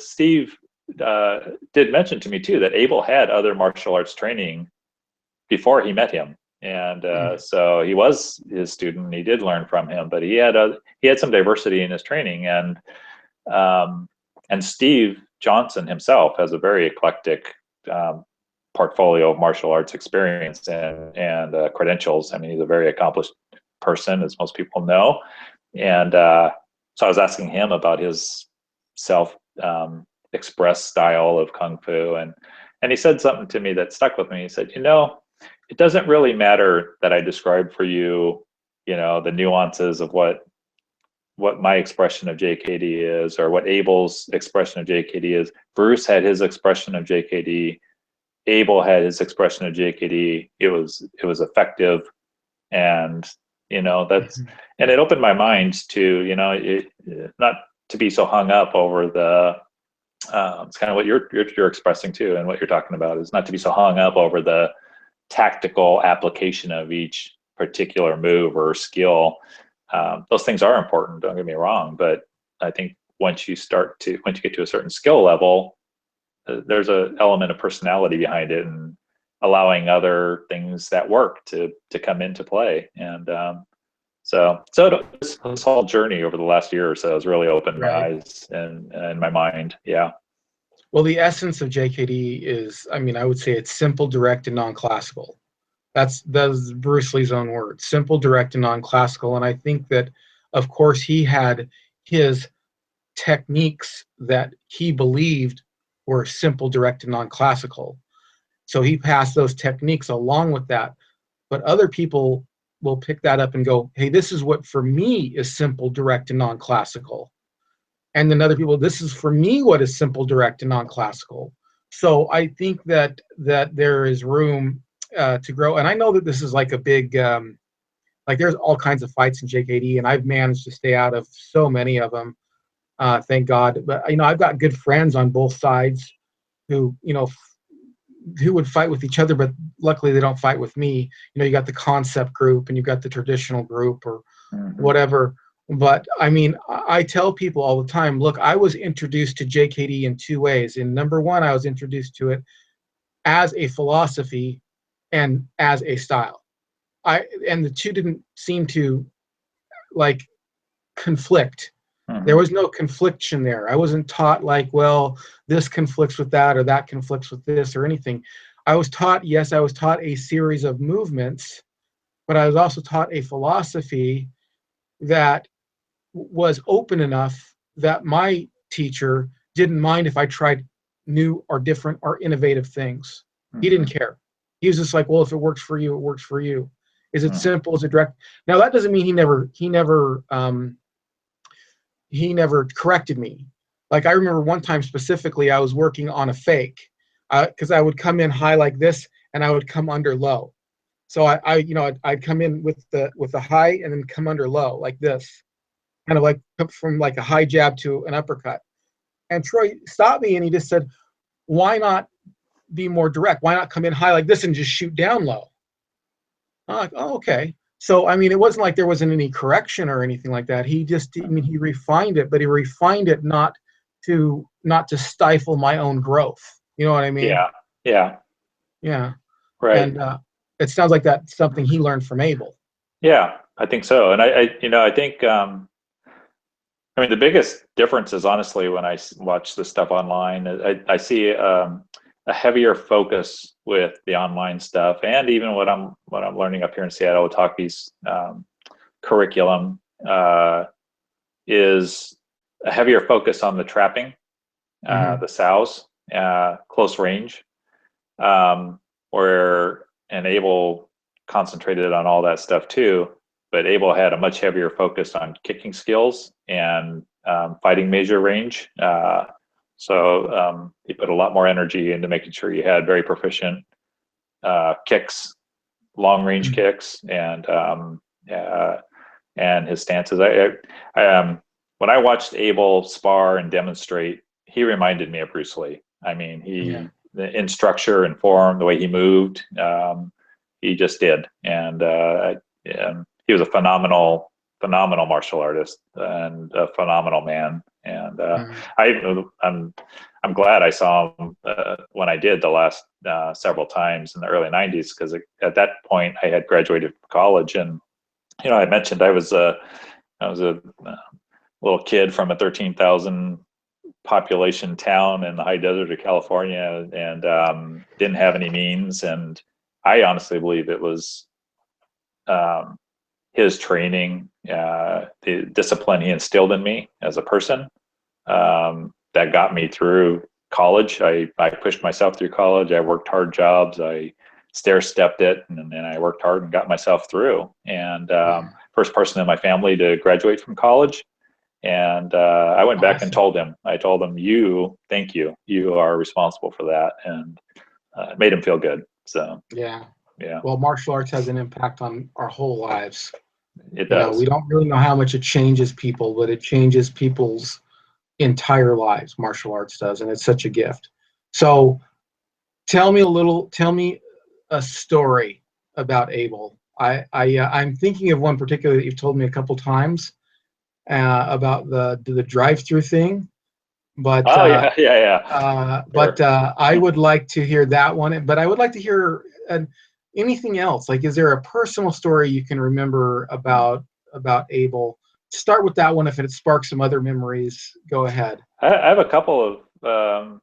Steve did mention to me too that Abel had other martial arts training before he met him. And so he was his student, and he did learn from him, but he had some diversity in his training. And Steve Johnson himself has a very eclectic portfolio of martial arts experience and credentials. I mean, he's a very accomplished person, as most people know. And so I was asking him about his self-expressed style of Kung Fu. And he said something to me that stuck with me. He said, it doesn't really matter that I describe for you, the nuances of what my expression of JKD is, or what Abel's expression of JKD is. Bruce had his expression of JKD. Abel had his expression of JKD. It was effective, and that's and it opened my mind to not to be so hung up over the. It's kind of what you're expressing too, and what you're talking about is not to be so hung up over the tactical application of each particular move or skill. Those things are important, don't get me wrong, but I think once you get to a certain skill level, there's an element of personality behind it, and allowing other things that work to come into play. And so this whole journey over the last year or so has really opened my eyes and my mind. Yeah. Well, the essence of JKD is, I would say it's simple, direct, and non-classical. That's Bruce Lee's own word, simple, direct, and non-classical. And I think that, of course, he had his techniques that he believed were simple, direct, and non-classical. So he passed those techniques along with that. But other people will pick that up and go, hey, this is what for me is simple, direct, and non-classical. And then other people, this is for me what is simple, direct, and non-classical. So I think that there is room to grow. And I know that this is like a big, there's all kinds of fights in JKD, and I've managed to stay out of so many of them, thank God. But I've got good friends on both sides who would fight with each other, but luckily they don't fight with me. You got the concept group, and you've got the traditional group, or whatever. But I tell people all the time, look, I was introduced to JKD in 2 ways. In number one, I was introduced to it as a philosophy and as a style. And the two didn't seem to conflict. There was no confliction there. I wasn't taught well, this conflicts with that, or that conflicts with this, or anything. I was taught a series of movements, but I was also taught a philosophy that was open enough that my teacher didn't mind if I tried new or different or innovative things. He didn't care. He was just like, well, if it works for you, it works for you. Is it simple? Is it direct? Now that doesn't mean he never corrected me. Like I remember one time specifically, I was working on a fake because I would come in high like this and I would come under low. So I'd come in with the high and then come under low like this, kind of like from like a high jab to an uppercut. And Troy stopped me and he just said, "Why not be more direct? Why not come in high like this and just shoot down low?" I'm like, "Oh, okay." So I mean, it wasn't like there wasn't any correction or anything like that. He just, I mean, he refined it, but he refined it not to stifle my own growth. You know what I mean? Yeah. Yeah. Yeah. Right. And it sounds like that's something he learned from Abel. Yeah, I think so. And I think, I mean, the biggest difference is honestly when I watch this stuff online, I see a heavier focus with the online stuff, and even what I'm learning up here in Seattle with Talkie's curriculum is a heavier focus on the trapping, Mm-hmm. the sows, close range, where and Abel concentrated on all that stuff too. But Abel had a much heavier focus on kicking skills and fighting measure range. So he put a lot more energy into making sure you had very proficient kicks, long range Mm-hmm. kicks, and his stances. When I watched Abel spar and demonstrate, he reminded me of Bruce Lee. I mean, Yeah. in structure and form, the way he moved, he just did, and he was a phenomenal martial artist and a phenomenal man. And Mm-hmm. I'm glad I saw him when I did the last several times in the early '90s, because at that point I had graduated from college, and I mentioned I was a little kid from a 13,000 population town in the high desert of California, and didn't have any means. And I honestly believe it was um, his training, the discipline he instilled in me as a person, that got me through college. I pushed myself through college. I worked hard jobs. I stair stepped it, and then I worked hard and got myself through. And Yeah. first person in my family to graduate from college. And I went back and Awesome. I told him, thank you. You are responsible for that. And it made him feel good. So, Yeah. yeah, Well, martial arts has an impact on our whole lives. it We does. don't really know how much it changes people, but it changes people's entire lives. Martial arts does, and it's such a gift. So, tell me a story about Abel. I'm thinking of one particular that you've told me a couple times about the drive-through thing, but Oh, yeah, yeah, yeah. Sure. I would like to hear that one. But I would like to hear anything else. Like, is there a personal story you can remember about Abel? Start with that one. If it sparks some other memories, go ahead. I have a couple of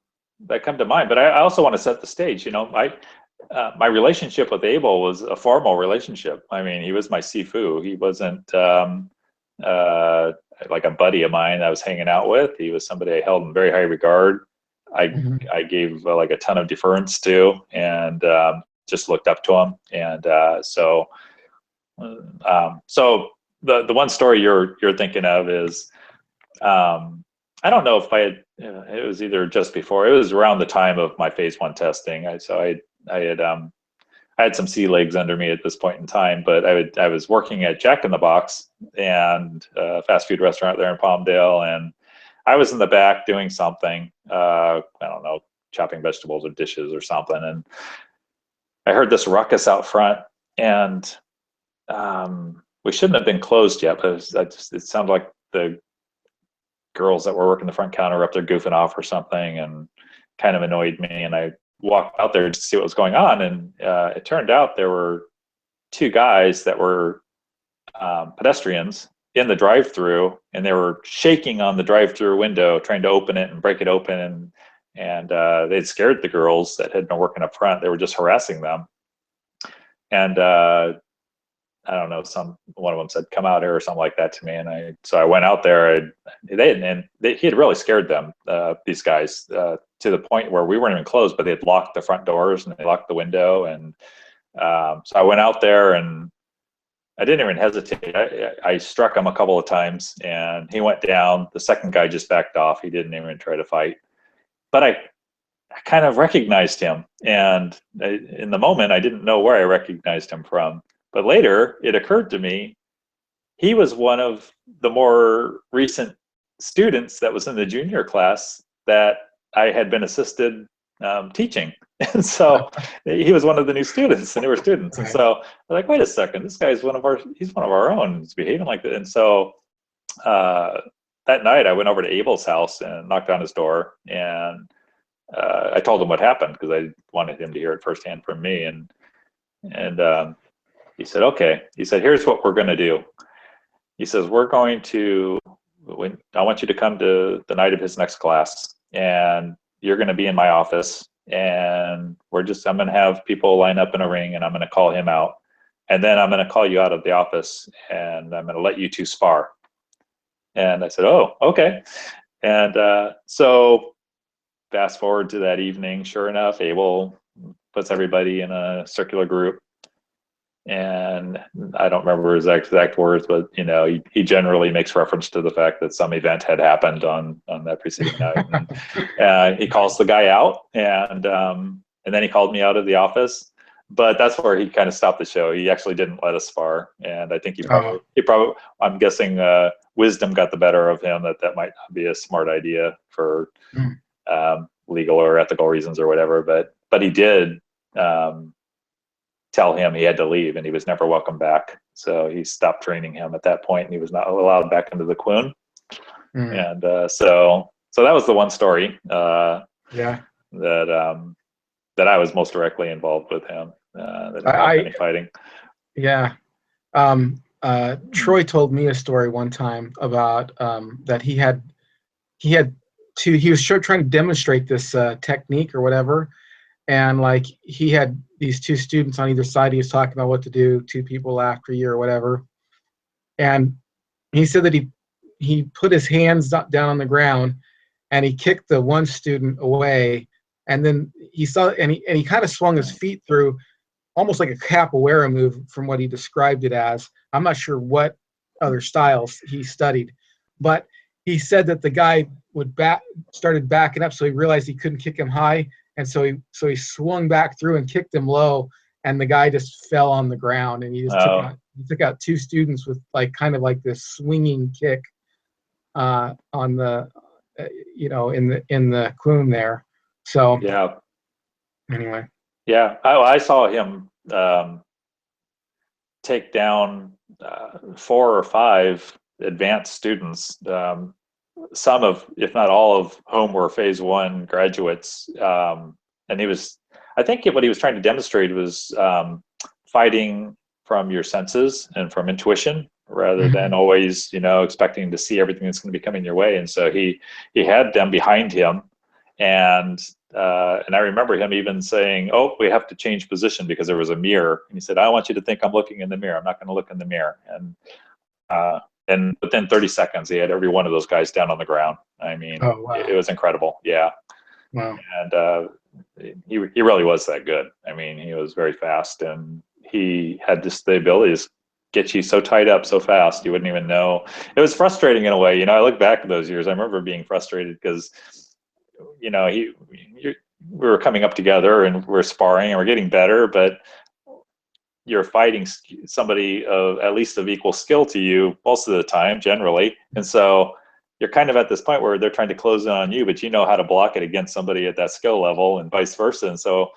that come to mind, but I also want to set the stage. My relationship with Abel was a formal relationship. I mean, he was my Sifu. He wasn't uh, like a buddy of mine I was hanging out with. He was somebody I held in very high regard. I Mhm. I gave like a ton of deference to, and just looked up to him. And so the one story you're thinking of is, I don't know if I had. It was either just before. It was around the time of my phase 1 testing. I had some sea legs under me at this point in time, but I was working at Jack in the Box, and a fast food restaurant there in Palmdale, and I was in the back doing something. I don't know, chopping vegetables or dishes or something, and I heard this ruckus out front, and we shouldn't have been closed yet, but it sounded like the girls that were working the front counter up there goofing off or something, and kind of annoyed me. And I walked out there to see what was going on, and it turned out there were two guys that were pedestrians in the drive-through, and they were shaking on the drive-through window trying to open it and break it open, and they'd scared the girls that had been working up front. They were just harassing them. And I don't know, one of them said, "Come out here," or something like that to me. And so I went out there. He had really scared them, these guys, to the point where we weren't even closed, but they had locked the front doors and they locked the window. And so I went out there, and I didn't even hesitate. I struck him a couple of times, and he went down. The second guy just backed off. He didn't even try to fight. But I kind of recognized him, and in the moment, I didn't know where I recognized him from. But later, it occurred to me, he was one of the more recent students that was in the junior class that I had been assisted teaching. And so he was one of the new students, the newer students. And so I'm like, wait a second, this guy's he's one of our own. He's behaving like that. And so that night I went over to Abel's house and knocked on his door, and I told him what happened because I wanted him to hear it firsthand from me. And he said, okay. He said, here's what we're going to do. He says, I want you to come to the night of his next class, and you're going to be in my office, and I'm going to have people line up in a ring, and I'm going to call him out. And then I'm going to call you out of the office, and I'm going to let you two spar. And I said, oh, okay. And so fast forward to that evening, sure enough, Abel puts everybody in a circular group. And I don't remember his exact words, but he generally makes reference to the fact that some event had happened on that preceding night. And, he calls the guy out, and then he called me out of the office. But that's where he kind of stopped the show. He actually didn't let us spar, and I think he probably I'm guessing wisdom got the better of him that might not be a smart idea for legal or ethical reasons or whatever. But he did. Tell him he had to leave, and he was never welcome back. So he stopped training him at that point, and he was not allowed back into the Kune. And so that was the one story that I was most directly involved with him. That involved any fighting. Yeah. Troy told me a story one time about that he was trying to demonstrate this technique or whatever. And like he had these two students on either side. He was talking about what to do. Two people after you or whatever. And he said that he put his hands down on the ground, and he kicked the one student away. And then he kind of swung his feet through, almost like a capoeira move from what he described it as. I'm not sure what other styles he studied, but he said that the guy started backing up, so he realized he couldn't kick him high. And so he swung back through and kicked him low, and the guy just fell on the ground, and he just took out two students with kind of like this swinging kick on the in the Kune there. So yeah. Anyway. Yeah, I saw him take down 4 or 5 advanced students. Some of, if not all of whom were phase 1 graduates. And I think what he was trying to demonstrate was fighting from your senses and from intuition rather than always, expecting to see everything that's going to be coming your way. And so he had them behind him, and I remember him even saying, oh, we have to change position because there was a mirror. And he said, I want you to think I'm looking in the mirror. I'm not going to look in the mirror. And within 30 seconds, he had every one of those guys down on the ground. I mean, it was incredible. Yeah. Wow. And he really was that good. I mean, he was very fast, and he had just the ability to get you so tied up so fast you wouldn't even know. It was frustrating in a way. I look back at those years. I remember being frustrated because, we were coming up together and we're sparring and we're getting better, but you're fighting somebody at least of equal skill to you most of the time, generally. And so you're kind of at this point where they're trying to close in on you, but you know how to block it against somebody at that skill level, and vice versa. And so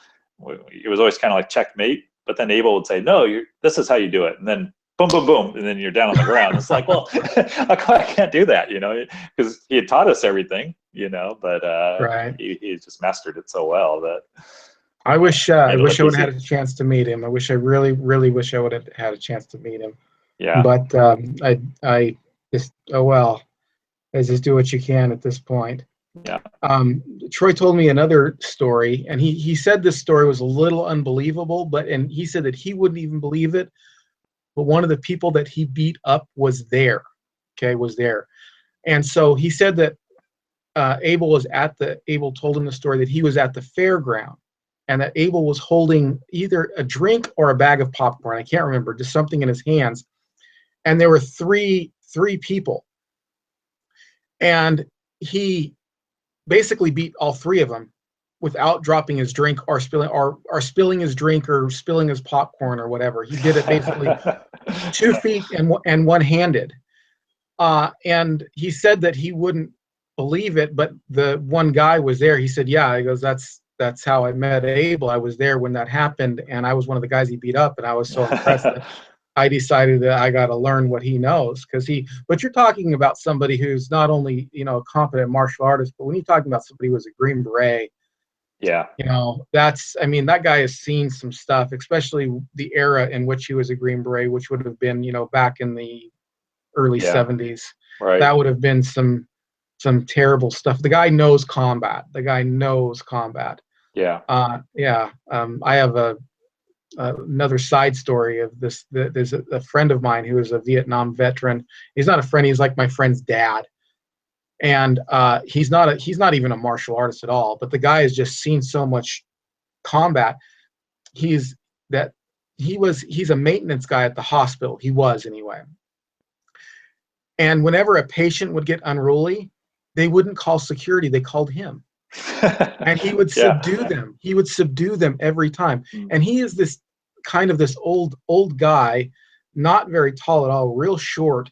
it was always kind of like checkmate, but then Abel would say, no, this is how you do it. And then boom, boom, boom. And then you're down on the ground. It's like, well, I can't do that, because he had taught us everything, but right. he just mastered it so well that. I wish I would have had a chance to meet him. I really, really wish I would have had a chance to meet him. Yeah. But I just, let's just do what you can at this point. Yeah. Troy told me another story, and he said this story was a little unbelievable, and he said that he wouldn't even believe it. But one of the people that he beat up was there. And so he said that Abel told him the story that he was at the fairground. and that Abel was holding either a drink or a bag of popcorn. I can't remember, just something in his hands. And there were three people, and he basically beat all three of them without dropping his drink or spilling his drink or spilling his popcorn or whatever. He did it basically 2 feet and one-handed. And he said that he wouldn't believe it, but the one guy was there. He said, "Yeah," he goes, "That's how I met Abel. I was there when that happened, and I was one of the guys he beat up, and I was so impressed that I decided that I got to learn what he knows." Because but you're talking about somebody who's not only, a competent martial artist, but when you're talking about somebody who was a Green Beret, Yeah. that guy has seen some stuff, especially the era in which he was a Green Beret, which would have been, back in the early Yeah. 70s. Right. That would have been some terrible stuff. The guy knows combat. The guy knows combat. Yeah. Yeah. I have another side story of this. There's a friend of mine who is a Vietnam veteran. He's not a friend. He's like my friend's dad, and he's not even a martial artist at all. But the guy has just seen so much combat. He's a maintenance guy at the hospital. He was anyway. And whenever a patient would get unruly, they wouldn't call security. They called him. And he would subdue them. He would subdue them every time. And he is this old guy, not very tall at all, real short,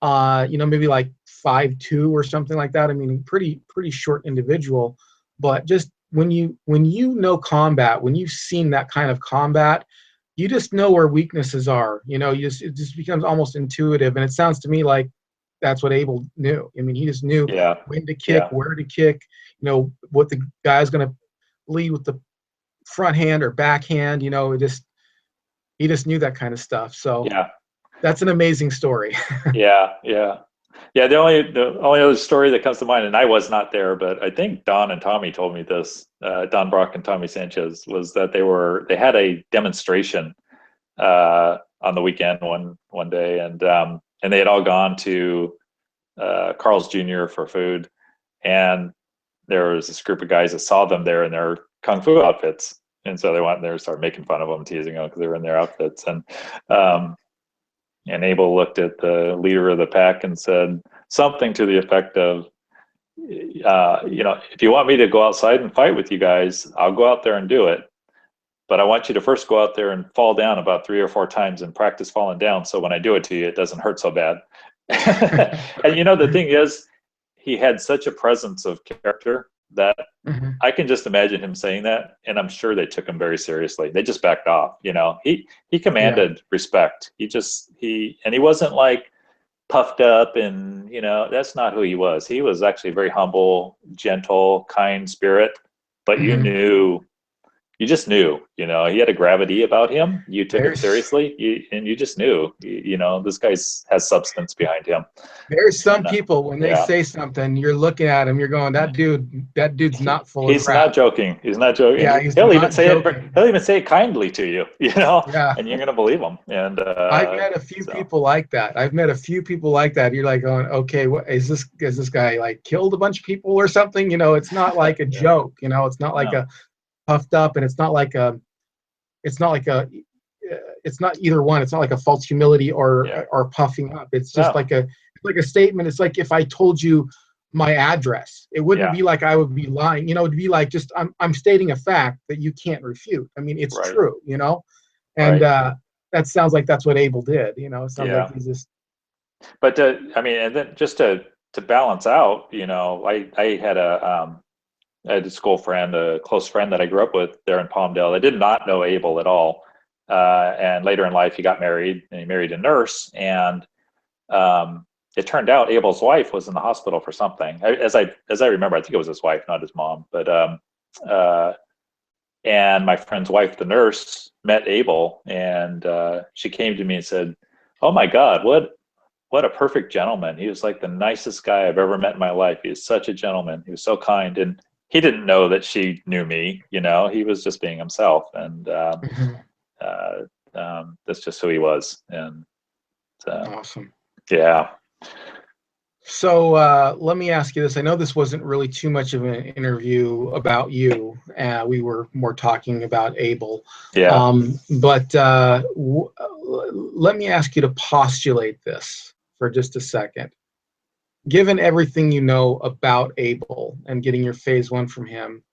maybe like 5'2" or something like that. I mean, pretty short individual. But just when you know combat, when you've seen that kind of combat, you just know where weaknesses are. It just becomes almost intuitive. And it sounds to me like that's what Abel knew. I mean, he just knew when to kick, where to kick, what the guy's going to lead with the front hand or backhand. He just knew that kind of stuff. So that's an amazing story. Yeah. The only other story that comes to mind, and I was not there, but I think Don and Tommy told me this. Don Brock and Tommy Sanchez, was that they had a demonstration on the weekend one day, and they had all gone to Carl's Jr. for food, and there was this group of guys that saw them there in their kung fu outfits, and so they went there and started making fun of them, teasing them because they were in their outfits, and Abel looked at the leader of the pack and said something to the effect of, if you want me to go outside and fight with you guys, I'll go out there and do it. But I want you to first go out there and fall down about 3 or 4 times and practice falling down, so when I do it to you, it doesn't hurt so bad. And the thing is, he had such a presence of character that I can just imagine him saying that, and I'm sure they took him very seriously. They just backed off. He commanded respect. He wasn't like puffed up, and that's not who he was. He was actually very humble, gentle, kind spirit, but you just knew, he had a gravity about him. You took it seriously, and you just knew, this guy has substance behind him. There's some people, when they say something, you're looking at him, you're going, that dude's not full of crap. He's not joking. He's not joking. Yeah, he'll even say it kindly to you, and you're going to believe him. And I've met a few people like that. You're like going, okay, what is this guy like killed a bunch of people or something? It's not like a joke, it's not like a puffed up, and it's not either one. It's not like a false humility or puffing up. It's just like a statement. It's like if I told you my address, it wouldn't be like I would be lying. It'd be like just I'm stating a fact that you can't refute. I mean, it's true. And that sounds like that's what Abel did. It sounds like he's just. But and then just to balance out, I had a school friend, a close friend that I grew up with there in Palmdale. I did not know Abel at all. And later in life, he got married, and he married a nurse. And it turned out Abel's wife was in the hospital for something. As I remember, I think it was his wife, not his mom. But and my friend's wife, the nurse, met Abel, and she came to me and said, "Oh my God, what a perfect gentleman. He was like the nicest guy I've ever met in my life. He was such a gentleman. He was so kind." And he didn't know that she knew me. He was just being himself, and that's just who he was. And awesome. Yeah. So let me ask you this. I know this wasn't really too much of an interview about you. We were more talking about Abel. Yeah. But let me ask you to postulate this for just a second. Given everything you know about Abel and getting your phase one from him,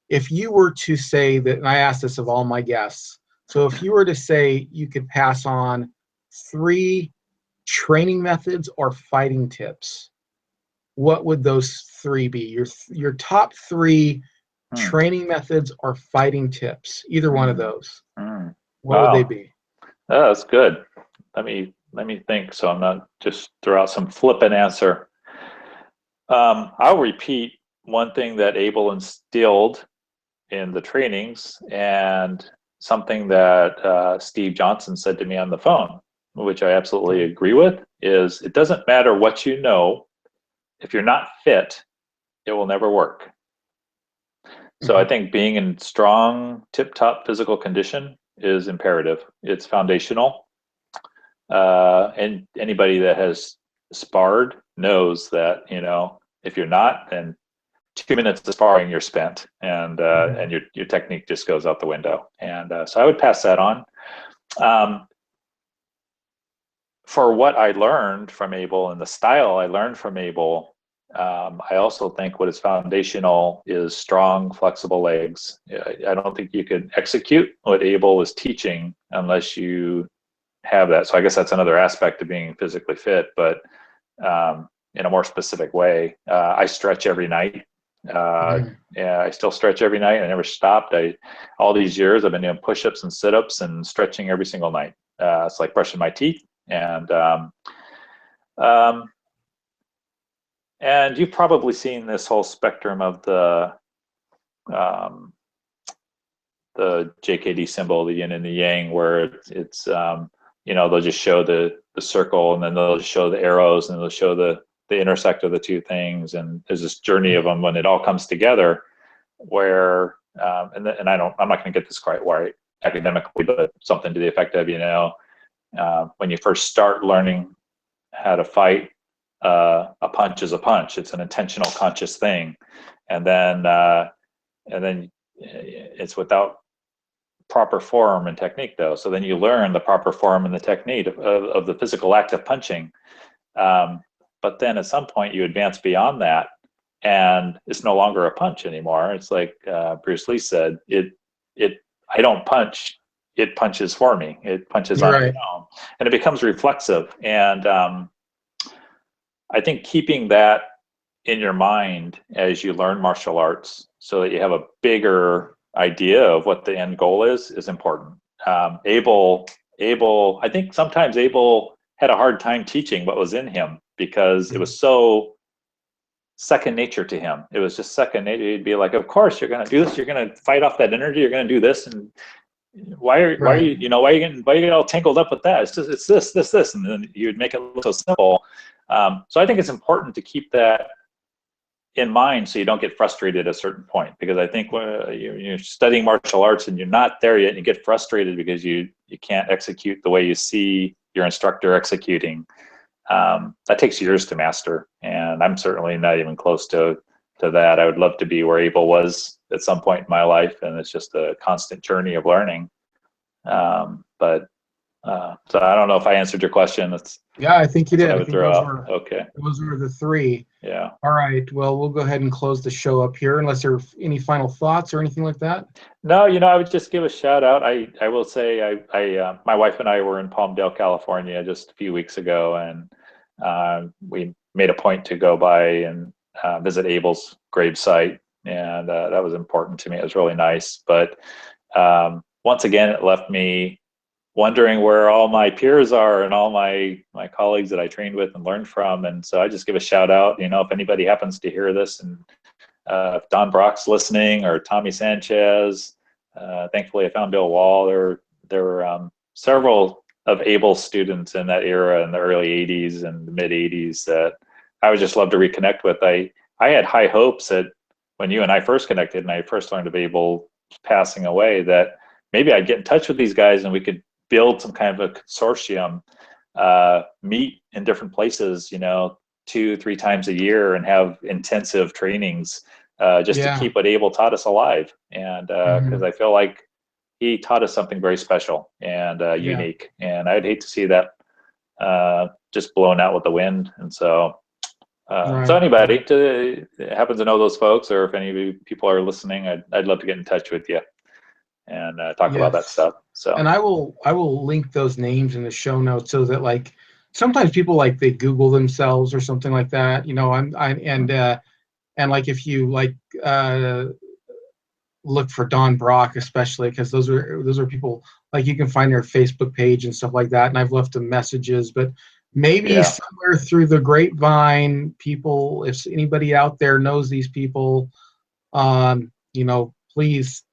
if you were to say that, and I asked this of all my guests, so if you were to say you could pass on 3 training methods or fighting tips, what would those 3 be? Your top 3 Hmm. training methods or fighting tips, either one of Hmm. those. Hmm. What would they Wow. be? Oh, that's good. Let me think. So I'm not just throw out some flippant answer. I'll repeat one thing that Abel instilled in the trainings, and something that Steve Johnson said to me on the phone, which I absolutely agree with, is it doesn't matter what you know. If you're not fit, it will never work. So I Mhm. think being in strong, tip-top physical condition is imperative. It's foundational. And anybody that has sparred knows that, if you're not, then 2 minutes of sparring, you're spent, and Mhm. your technique just goes out the window. And so I would pass that on. Um, for what I learned from Abel and the style I learned from Abel, I also think what is foundational is strong, flexible legs. I don't think you could execute what Abel was teaching unless you have that. So I guess that's another aspect of being physically fit, but in a more specific way. I stretch every night. Mhm. Yeah, I still stretch every night. I never stopped. All these years I've been doing push-ups and sit-ups and stretching every single night. It's like brushing my teeth. Um, and you've probably seen this whole spectrum of um, the JKD symbol, the yin and the yang, where they'll just show the circle, and then they'll just show the arrows, and they'll show the intersect of the two things, and there's this journey of them when it all comes together, where I'm not going to get this quite right academically, but something to the effect of, when you first start learning how to fight, a punch is a punch. It's an intentional, conscious thing, and then it's without proper form and technique, though. So then you learn the proper form and the technique of the physical act of punching. But then at some point you advance beyond that, and it's no longer a punch anymore. It's like Bruce Lee said, I don't punch, it punches for me. It punches on its Right. own, and it becomes reflexive. And I think keeping that in your mind as you learn martial arts, so that you have a bigger idea of what the end goal is important. I think sometimes Abel had a hard time teaching what was in him because it was so second nature to him. It was just second nature. He'd be like, "Of course you're going to do this. You're going to fight off that energy. You're going to do this, and why are Right. you why are you getting all tangled up with that? It's this, and then you would make it look so simple." So I think it's important to keep that in mind so you don't get frustrated at a certain point, because I think when you're studying martial arts and you're not there yet and you get frustrated because you can't execute the way you see your instructor executing, that takes years to master, and I'm certainly not even close to that. I would love to be where Abel was at some point in my life, and it's just a constant journey of learning. But so I don't know if I answered your question. Yeah, I think you That's what did. I I would think throw out. Okay. those were the 3. Yeah. All right. Well, we'll go ahead and close the show up here, unless there are any final thoughts or anything like that. No, I would just give a shout out. I will say my wife and I were in Palmdale, California just a few weeks ago, and we made a point to go by and visit Abel's gravesite, and that was important to me. It was really nice, but once again, it left me wondering where all my peers are and all my colleagues that I trained with and learned from. And so I just give a shout out. If anybody happens to hear this, and if Don Brock's listening, or Tommy Sanchez. Thankfully, I found Bill Wall. There were several of Abel's students in that era in the early '80s and the mid '80s that I would just love to reconnect with. I had high hopes that when you and I first connected and I first learned of Abel passing away, that maybe I'd get in touch with these guys and we could build some kind of a consortium, meet in different places, 2-3 times a year and have intensive trainings just to Yeah. keep what Abel taught us alive. And because I feel like he taught us something very special and unique. And I'd hate to see that just blown out with the wind. And so, so anybody happens to know those folks, or if any people are listening, I'd love to get in touch with you and talk about that stuff. So, and I will link those names in the show notes so that, like, sometimes people, like, they Google themselves or something like that, you know. And like, if you like look for Don Brock, especially, because those are people, like, you can find their Facebook page and stuff like that, and I've left them messages. But maybe somewhere through the grapevine, people, if anybody out there knows these people, you know, please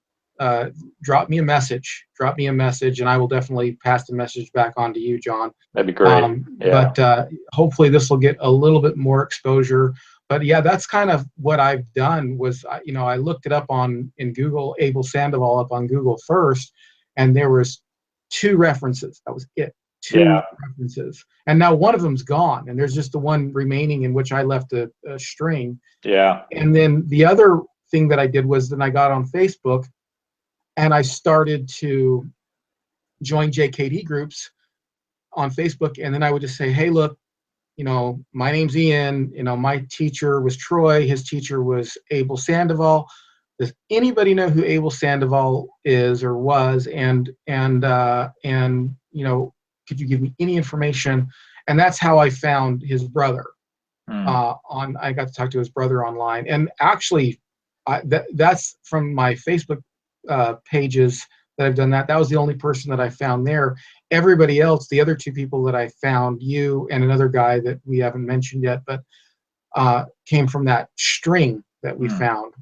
drop me a message, and I will definitely pass the message back on to you, John. That'd be great. But hopefully this will get a little bit more exposure. But yeah, that's kind of what I've done. Was, you know, I looked it up in Google, Abel Sandoval up on Google first, and there was 2 references. That was it. 2 references, and now one of them's gone, and there's just the one remaining, in which I left a string. And then the other thing that I did was, then I got on Facebook, and I started to join JKD groups on Facebook, and then I would just say, hey, look, you know, my name's Ian, you know, my teacher was Troy, his teacher was Abel Sandoval. Does anybody know who Abel Sandoval is or was? And you know, could you give me any information? And that's how I found his brother. I got to talk to his brother online, and actually, that's from my Facebook pages that I've done that. That was the only person that I found there. Everybody else, the other 2 people that I found, you and another guy that we haven't mentioned yet, but came from that string that we found.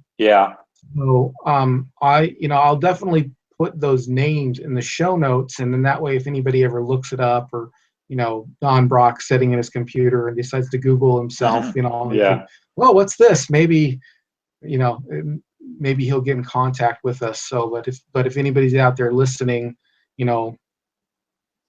So I'll definitely put those names in the show notes, and then that way, if anybody ever looks it up, or, you know, Don Brock sitting in his computer and decides to Google himself, you know, well, what's this? Maybe, you know, maybe he'll get in contact with us. So, but if anybody's out there listening, you know,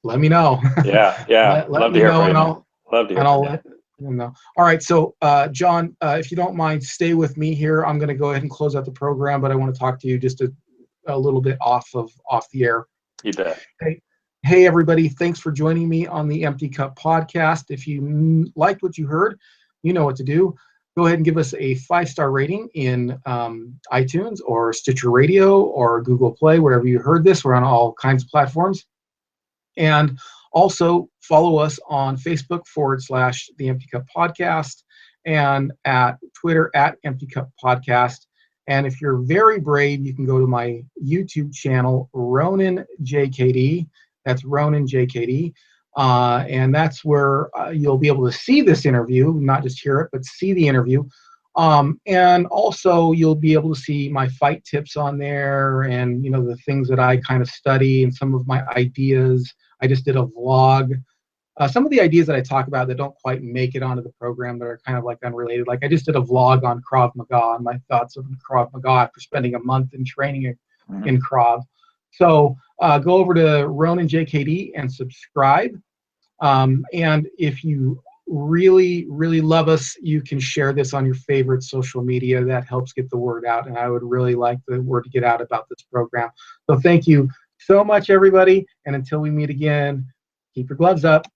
let me know. Let love me to hear know, from and you. I'll let them know. All right, so John, if you don't mind, stay with me here. I'm going to go ahead and close out the program, but I want to talk to you just a little bit off the air. You bet. Hey everybody, thanks for joining me on the Empty Cup podcast. If you liked what you heard, you know what to do. Go ahead and give us a 5-star rating in iTunes or Stitcher Radio or Google Play, wherever you heard this. We're on all kinds of platforms. And also follow us on Facebook / The Empty Cup Podcast, and at Twitter at Empty Cup Podcast. And if you're very brave, you can go to my YouTube channel, Ronan JKD. That's Ronan JKD. And that's where you'll be able to see this interview, not just hear it, but see the interview. And also you'll be able to see my fight tips on there, and, you know, the things that I kind of study and some of my ideas. I just did a vlog. Some of the ideas that I talk about that don't quite make it onto the program, that are kind of like unrelated. Like, I just did a vlog on Krav Maga and my thoughts of Krav Maga after spending a month in training in Krav. So go over to Ronan JKD and subscribe. And if you really, really love us, you can share this on your favorite social media. That helps get the word out, and I would really like the word to get out about this program. So thank you so much, everybody, and until we meet again, keep your gloves up.